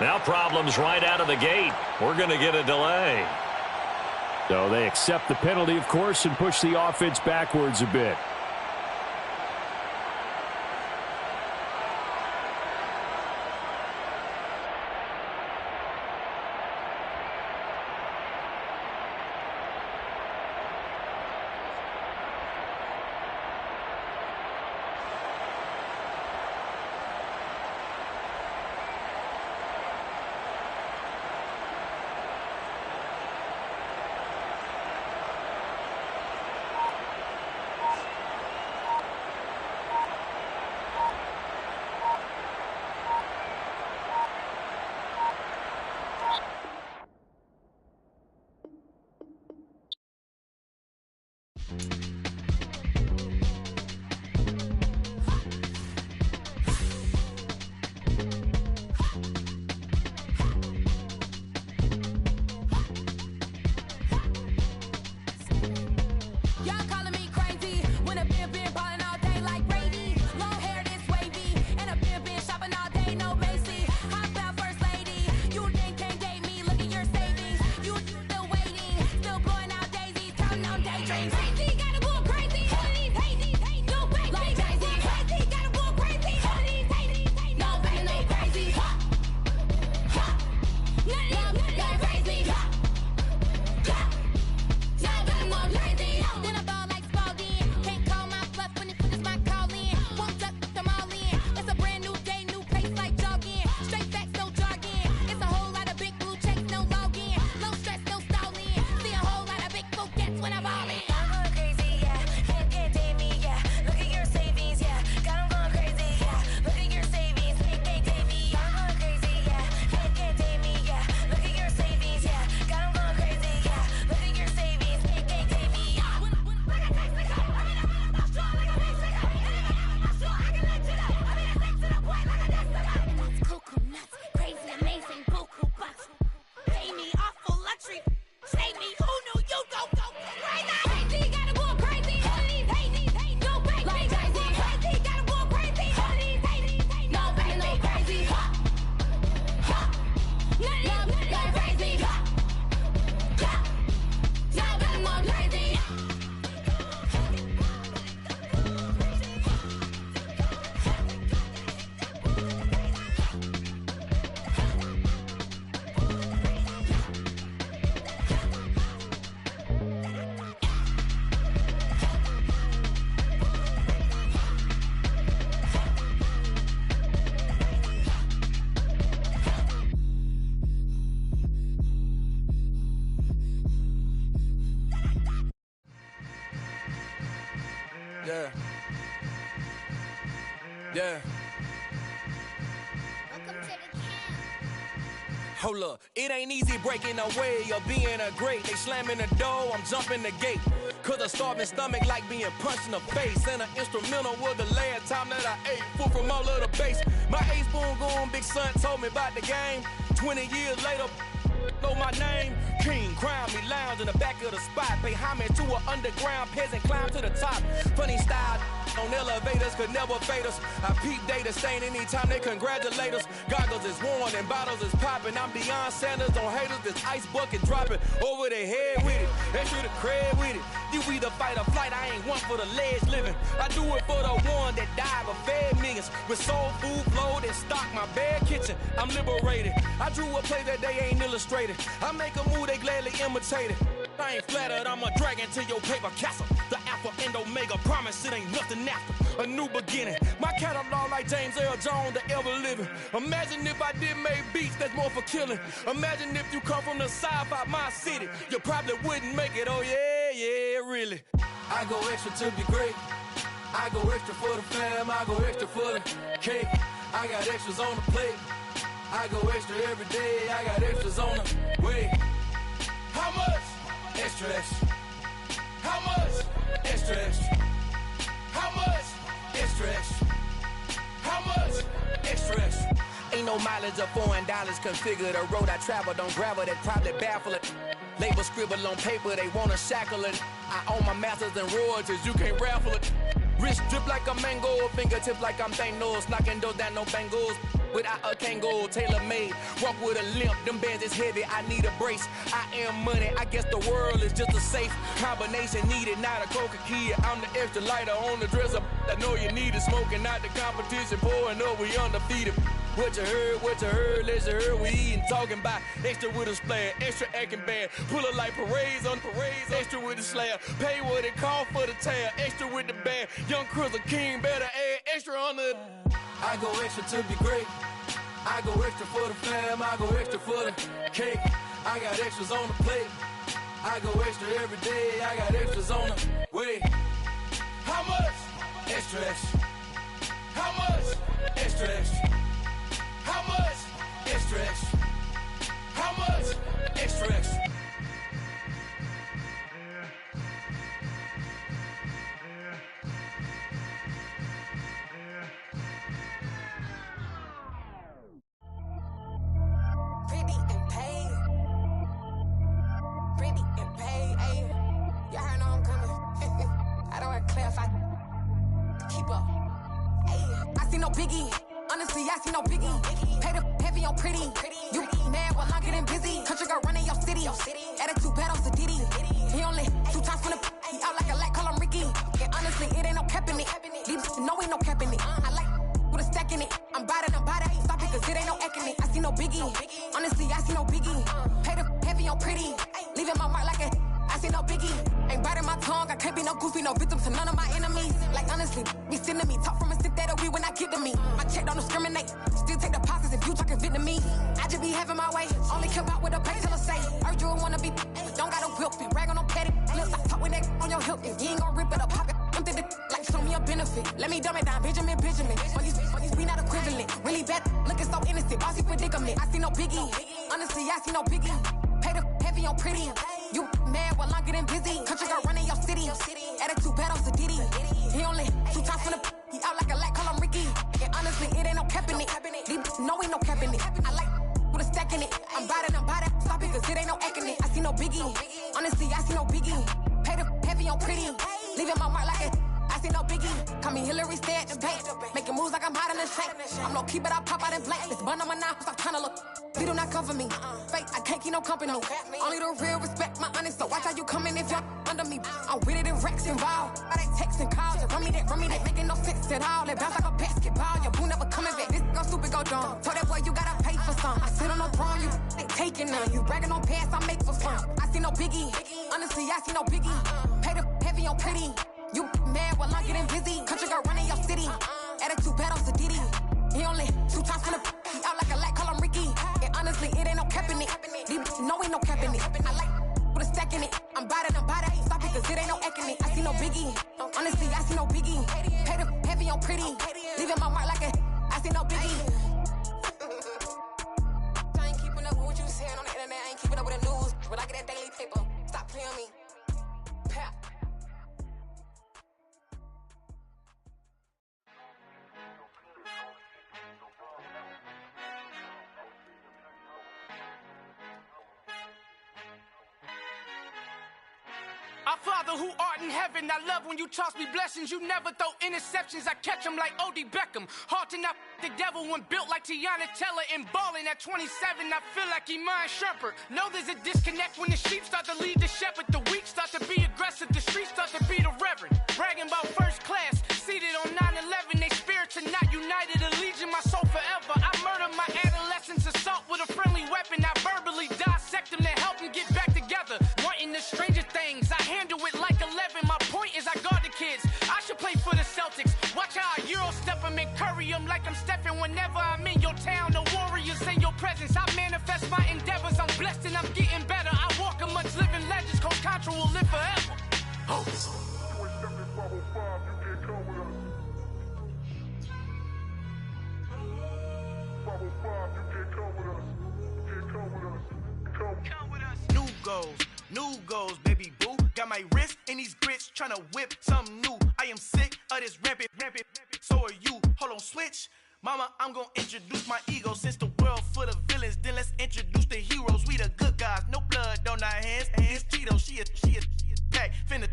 Now problems right out of the gate. We're going to get a delay. So they accept the penalty, of course, and push the offense backwards a bit. Yeah. Yeah. Hold up, it ain't easy breaking away or being a great. They slamming the door, I'm jumping the gate. Cause a starving stomach like being punched in the face. And an instrumental was the last time that I ate food from all of the base. My ace spoon going, big son told me about the game. 20 years later, know my name. King, crown me, lounge in the back of the spot. Pay homage to an underground peasant, climb to the top. Funny style on elevators could never fade us. I peep data stain anytime they congratulate us. Goggles is worn and bottles is popping. I'm Deion Sanders on haters, this ice bucket dropping over their head with it. Extra the cred with it. You either fight or flight, I ain't one for the ledge living. I do it for the one that died but fed millions. With soul food flowed and stock my bad kitchen. I'm liberated. I drew a play that they ain't illustrated. I make a move, they gladly imitate it. I ain't flattered, I'm a dragon to your paper castle. The alpha and omega, promise it ain't nothing after. A new beginning. My catalog like James Earl Jones, the ever living. Imagine if I did make beats that's more for killing. Imagine if you come from the south out my city. You probably wouldn't make it, oh yeah, yeah, really. I go extra to be great. I go extra for the fam, I go extra for the cake. I got extras on the plate. I go extra every day, I got extras on the way. How much? Extra, extra. How much? Extra, extra. How much? Extra, extra. How much? Extra, extra. Ain't no mileage of $4 configure the road I travel. Don't gravel, that probably baffle it. Label scribble on paper, they wanna shackle it. I own my masters and royalties, you can't raffle it. Wrist drip like a mango, fingertips like I'm Thanos, knocking those down, no bangles. without a Kangol, tailor-made. Walk with a limp, them bands is heavy, I need a brace. I am money, I guess the world is just a safe combination needed, not a coca-key. I'm the extra lighter on the dresser. I know you need it, smoking out the competition, pouring up, we undefeated. What you heard, let's hear we eating, talking about extra with a splash, extra acting bad, pull it like parades on parades, extra with the slab, pay what it cost for the tab, extra with the band, young Crystal King, better add extra on the. I go extra to be great, I go extra for the fam, I go extra for the cake, I got extras on the plate, I go extra every day, I got extras on the way. How much? Extra, extra. How much? Extra, extra. How much? Extra, extra. How much? Extra, extra. Pretty and paid. Pretty and paid, ayy. Y'all heard know I'm coming. I don't want to clarify. Keep up. Ayy. I see no biggie. Honestly, I see no biggie. Pay the heavy on pretty. You mad while I'm getting busy. Country girl running your city. Attitude bad on Sadidi. He only 2 times from the. He out like a light, call him Ricky. And honestly, it ain't no cap in it. These know ain't no cap in it. I like with a stack in it. I'm bout it. Stop it, cause it ain't no eck in it. I see no biggie. Honestly, I see no biggie. Pay the heavy on pretty. Leaving my mark like a. I see no biggie. Ain't biting my tongue. I can't be no goofy, no victim to none of my enemies. Like honestly, be sending me talk from a stick that'll be when I get to me. My check don't discriminate. Still take deposits if you talking Vietnamese. I just be having my way. Only care about what the pay teller say. Heard you wanna be, don't gotta whip it. Rag on no petty. Lips like talk with that on your hip. If you ain't gon' rip it up, pop it. Empty the like show me a benefit. Let me dumb it down, Benjamin. When these we not equivalent. Really bad, looking so innocent. Bossy predicament. I see no biggie. Honestly, I see no biggie. Pay the heavy on pretty. You mad while I'm getting busy. Country girl running your city. Attitude bad on Sadidi. He only 2 times from the. He out like a light, call him Ricky. And honestly, it ain't no cap in it. These know ain't no cap in it. I like with a stack in it. I'm bout it. Stop it, cause it ain't no eck in it. I see no biggie. Honestly, I see no biggie. Pay the heavy on pretty. Leaving my mark like a. I see no biggie. Call me Hillary, stay at the bank. Making moves like I'm hot in the shank. I'm low key, but I pop out in blank. This bun on my knife, stop trying to look. They do not cover me. Fake, I can't keep no company. Only the real respect my honest. So watch how you coming if you're under me. I'm with it in Rex involved. Why they texting calls and run me that. Making no sense at all. They bounce like a basketball. Your boo never coming back. This go stupid, go dumb. Told that boy you gotta pay for some. I sit on no throne, you ain't taking none. You bragging on pants, I make for fun. I see no biggie. Honestly, I see no biggie. Pay the heavy on pretty. You mad while I'm getting busy. Country girl running your city. Attitude bad on Sadidi. He only 2 times from the. He out like a light, call him Ricky. And honestly, it ain't no cap in it. These know ain't no cap in it. I like with a stack in it. I'm bout it. Stop it, cause it ain't no eck in it. I see no biggie. Honestly, I see no biggie. Pay the heavy on pretty. Leaving my mark like a. I see no biggie. I ain't keeping up with what you saying on the internet. I ain't keeping up with the news. But I get that daily paper. Stop playing me. Pap. Our Father who art in heaven, I love when you toss me blessings. You never throw interceptions, I catch them like O.D. Beckham. Hard to not the devil when built like Tiana Teller and balling at 27. I feel like Iman Shumpert. Know there's a disconnect when the sheep start to lead the shepherd. The weak start to be aggressive, the streets start to be the reverend. Bragging about first class, seated on 9/11. They spirits are not united, a legion, my soul forever. I murdered my adolescence, assault with a friendly weapon. I verbally dissect them to help them get back together. Wanting the stranger things, I handle it like 11. My point is I guard the kids. I should play for the Celtics. Watch how I Euro step them and curry them like I'm stepping. Whenever I'm in your town, the Warriors in your presence. I manifest my endeavors. I'm blessed and I'm getting better. I walk amongst living legends. Coach Contra will live forever. Oh. New goals, baby boo. Got my wrist in these grits, tryna whip something new. I am sick of this rampant. So are you. Hold on, switch. Mama, I'm gonna introduce my ego. Since the world full of villains, then let's introduce the heroes. We the good guys, no blood on our hands. It's Tito, she is back. Finna,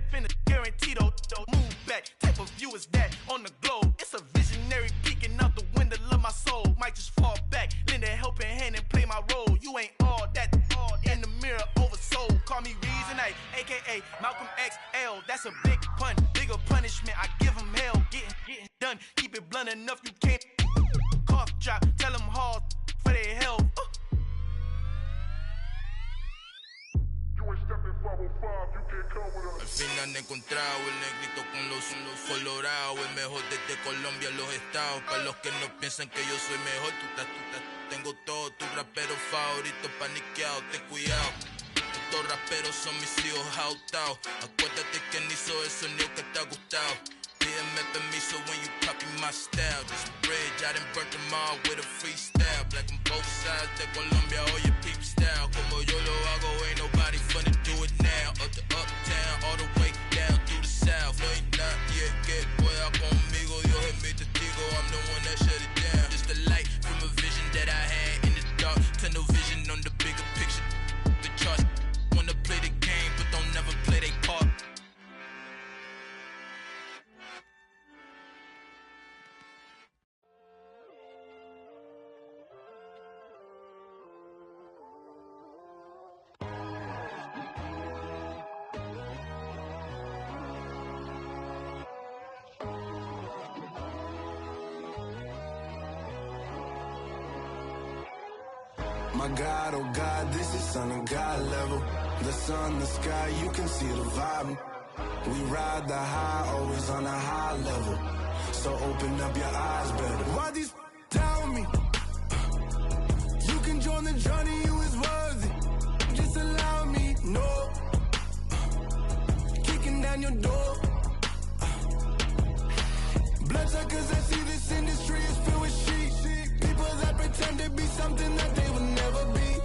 guaranteed, move back. Type of view is that on the globe. It's a visionary peeking out the window of my soul. Might just fall a.k.a. Malcolm XL. That's a big pun, bigger punishment. I give him hell, getting done. Keep it blunt enough, you can't cough drop. Tell them hard for their health. Al fin han encontrado el negrito con los colorados, el mejor desde Colombia, los estados. Para los que no piensan que yo soy mejor, tengo todo, tu rapero favorito paniqueado, ten cuidado. Estos raperos son mis hijos jautados. Acuérdate que ni hizo el sonido que te ha gustado. Pídeme permiso when you copy my style. This bridge, I done burnt them all with a freestyle. Black on both sides de Colombia, oye peep style. Como yo lo hago, ain't nobody finna do it now. Up to uptown, all the way down through the south. No hay nadie que pueda conmigo, Dios es mi testigo. I'm the one that shut it down. Just the light from a vision that I had in the dark. Tunnel vision on the bigger picture. The charts wanna play the game, but don't never play their part. My God, oh God, this is son of God level. The sun, the sky, you can see the vibe. We ride the high, always on a high level. So open up your eyes better. Why these tell me? You can join the journey, you is worthy. Just allow me, no. Kicking down your door. Bloodsuckers, I see this industry is filled with sheep. People that pretend to be something that they will never be.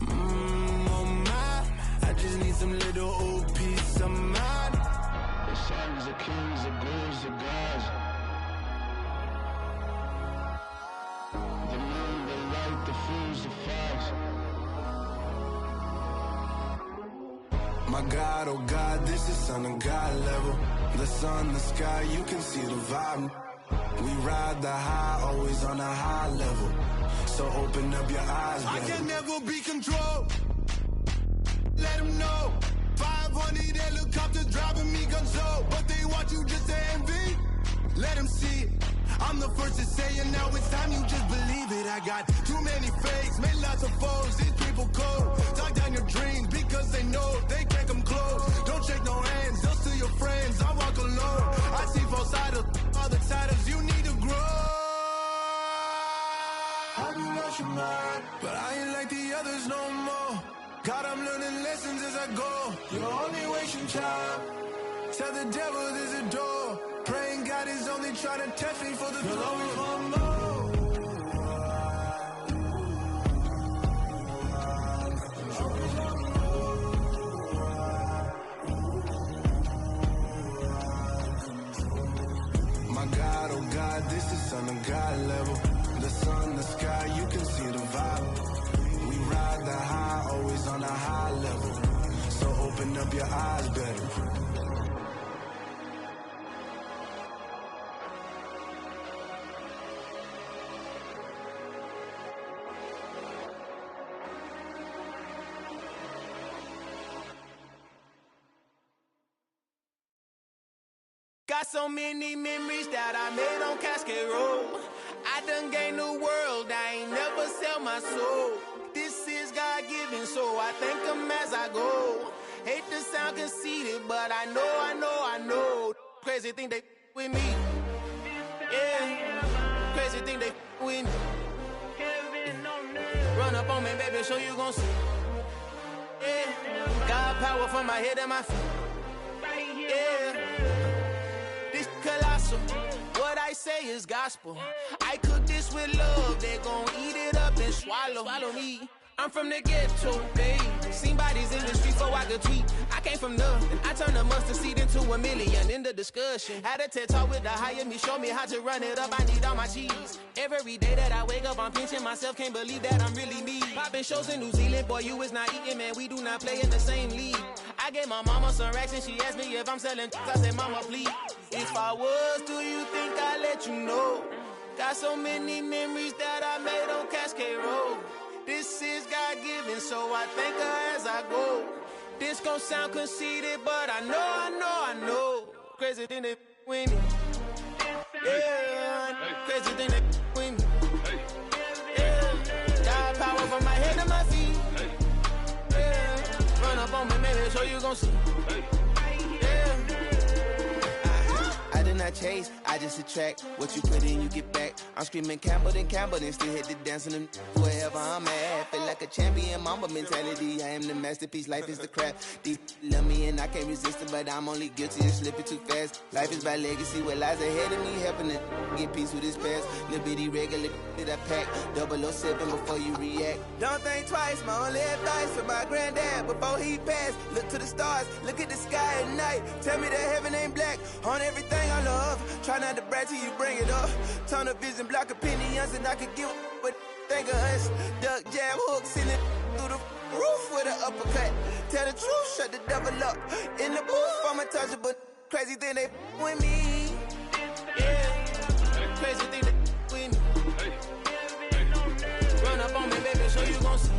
Oh my, I just need some little old peace of mind. The sons of kings, the gurus, the gods. The moon, the light, the fools, the facts. My God, oh God, this is son of God level. The sun, the sky, you can see the vibe. We ride the high, always on a high level. So open up your eyes, baby. I can never be controlled. Let them know. 500 helicopters driving me gonzo. But they want you just to envy. Let them see it. I'm the first to say it, now it's time you just believe it. I got too many fakes, made lots of foes. These people cold. Talk down your dreams because they know they can't come close. Don't shake no hands, those to your friends. I walk alone. I see both sides of other titles. You need to grow. Have you lost your mind? But I ain't like the others no more. God, I'm learning lessons as I go. You're only wasting time. Tell the devil there's a door. Praying God is only trying to test me for the glory. You'll always want more. My God, oh God, this is son of God level. The sun, the sky, you can see the vibe. We ride the high, always on a high level. So open up your eyes better. Got so many memories that I made on Cascade Road. I done gained the world, I ain't never sell my soul. This is God-given, so I thank him as I go. Hate to sound conceited, but I know. Crazy thing they with me. Yeah, crazy thing they with me. Run up on me, baby, show you gon' see. Yeah, God power from my head and my feet. Yeah. Colossal, what I say is gospel. I cook this with love, they gon' eat it up and swallow me. I'm from the ghetto, babe. Seen bodies in the streets so I could tweet. I came from nothing. I turned a mustard seed into a million in the discussion. Had a TED talk with the higher me, show me how to run it up. I need all my cheese. Every day that I wake up, I'm pinching myself. Can't believe that I'm really me. Popping shows in New Zealand, boy, you is not eating, man. We do not play in the same league. I gave my mama some racks and she asked me if I'm selling. I said, mama, please. If I was, do you think I'd let you know? Got so many memories that I made on Cascade Road. This is God-given, so I thank her as I go. This gon' sound conceited, but I know. Crazy thing they with me. Yeah, crazy thing they with me. Yeah, got power from my head to my feet. Yeah, run up on me, maybe so you gon' see. Yeah. I did not chase, I just attract. What you put in, you get back. I'm screaming Campbell, then still hit the dance and wherever I'm at. Feel like a champion, mamba mentality. I am the masterpiece, life is the crap. These love me and I can't resist it, but I'm only guilty of slipping too fast. Life is by legacy, what lies ahead of me, helping to get peace with this past. Little bitty regular that I pack, 007 before you react. Don't think twice, my only advice for my granddad before he passed. Look to the stars, look at the sky at night. Tell me that heaven ain't black on everything I love. Try not to brag till you bring it up. Tunnel vision, block opinions, and I could give what think of us. Duck, jab, hooks in it through the roof with an uppercut. Tell the truth, shut the devil up. In the booth, I'm untouchable. Crazy thing they with me. Yeah, crazy thing they with me. Run up on me, baby, so you gon' see.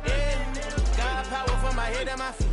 Yeah, got power from my head and my feet.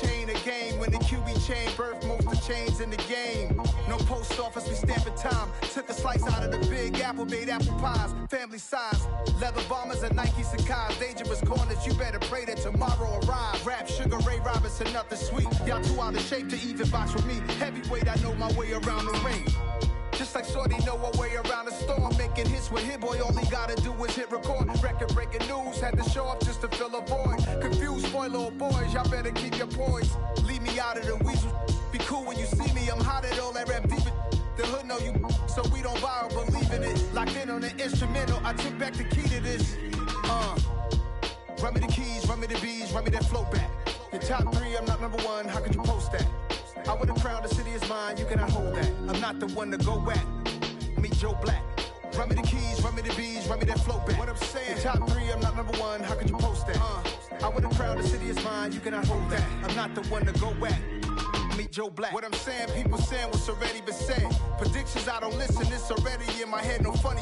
Chain a game when the QB chain birthed most of the chains in the game. No post office, we stamping time. Took a slice out of the big apple, made apple pies, family size. Leather bombers and Nike Sacai's. Dangerous corners, you better pray that tomorrow arrives. Rap, Sugar Ray Robinson, nothing sweet. Y'all too out of shape to even box with me. Heavyweight, I know my way around the ring. Just like Shorty know her way around the storm. Making hits with Hit Boy, all he gotta do is hit record. Record breaking news, had to show up just to fill a void. Confused, spoiler boys, y'all better keep your poise. Leave me out of the weasel. Be cool when you see me, I'm hot at all that rap deep. The hood know you, so we don't borrow, believe in it. Locked in on the instrumental, I took back the key to this. Run me the keys, run me the bees, run me that flow back. Your top 3, I'm not number 1, how could you post that? I would have crowned the city is mine, you cannot hold that. I'm not the one to go at. Meet Joe Black. Run me the keys, run me the bees, run me that flow back. What I'm saying, your top 3, I'm not number 1, how could you post that? I would have crowned the city is mine, you cannot hold that. I'm not the one to go at. Meet Joe Black. What I'm saying, people saying what's already been said. Predictions, I don't listen, it's already in my head, no funny.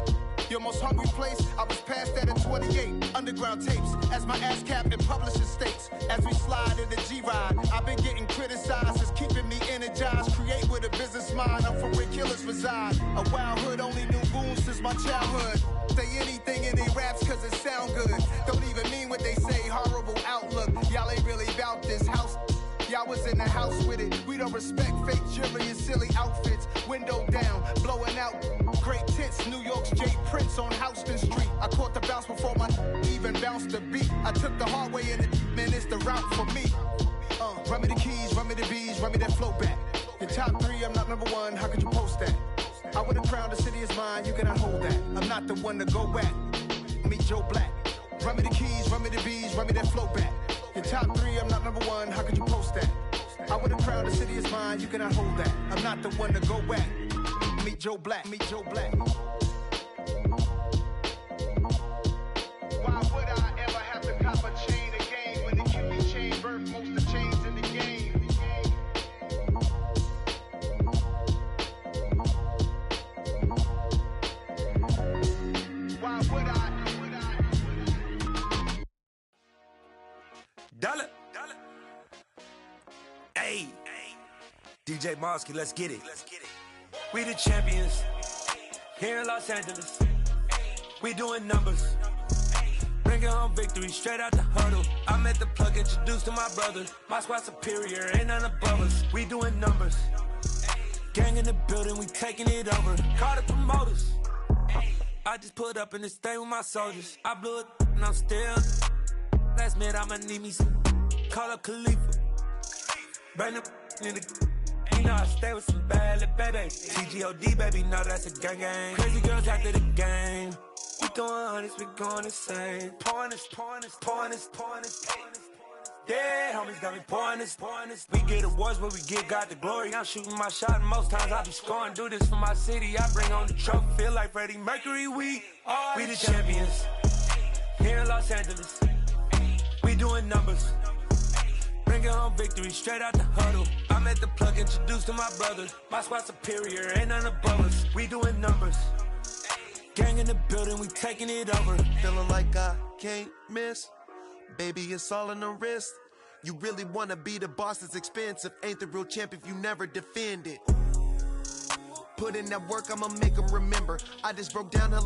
Your most hungry place, I was past that at 28. Underground tapes, as my ass cap in publishing states. As we slide in the G-Ride, I've been getting criticized, it's keeping me energized. Create with a business mind, I'm for where killers reside. A wild hood, only knew goons since my childhood. Say anything in they raps cause it sound good. Don't even mean what they say, horrible outlook. Y'all ain't really about this house. Y'all was in the house with it. We don't respect fake jewelry and silly outfits. Window down, blowing out. Great tits, New York's J. Prince on Houston Street. I caught the bounce before my even bounced the beat. I took the hard way in it, man, it's the route for me. Run me the keys, run me the bees, run me that flow back. Your top 3, I'm not number 1, how could you post that? I would have crowned the city is mine, you cannot hold that. I'm not the one to go at. Meet Joe Black. Run me the keys, run me the bees, run me that flow back. Your top 3, I'm not number 1, how could you post that? I would have crowned the city is mine, you cannot hold that. I'm not the one to go at. Meet Joe Black, meet Joe Black. Why would I ever have to cop a chain again when the QB chain birthed most of the chains in the game? Why would I? Dollar. Hey, DJ Mosky, let's get it. We the champions here in Los Angeles. We doing numbers. Bringing home victory straight out the huddle. I met the plug, introduced to my brother. My squad superior, ain't none above us. We doing numbers. Gang in the building, we taking it over. Call the promoters. I just put up in this thing with my soldiers. I blew it and I'm still. Last minute I'ma need me some. Call up Khalifa. Burn up in the. You know I stay with some bad little baby. TGOD baby, know that's a gang gang. Crazy girls after the game. We going honest, we going insane. Pointers. Yeah, homies got me pouring this. We get awards, but we get God the glory. I'm shooting my shot, and most times I be scoring. Do this for my city, I bring on the trophy. Feel like Freddie Mercury, we the champions. Here in Los Angeles, we doing numbers. Bringing home victory straight out the huddle. I'm at the plug, introduced to my brothers. My squad superior, ain't none above us. We doing numbers. Gang in the building, we taking it over. Feeling like I can't miss. Baby, it's all in the wrist. You really wanna be the boss, it's expensive. Ain't the real champ if you never defend it. Put in that work, I'ma make them remember. I just broke down her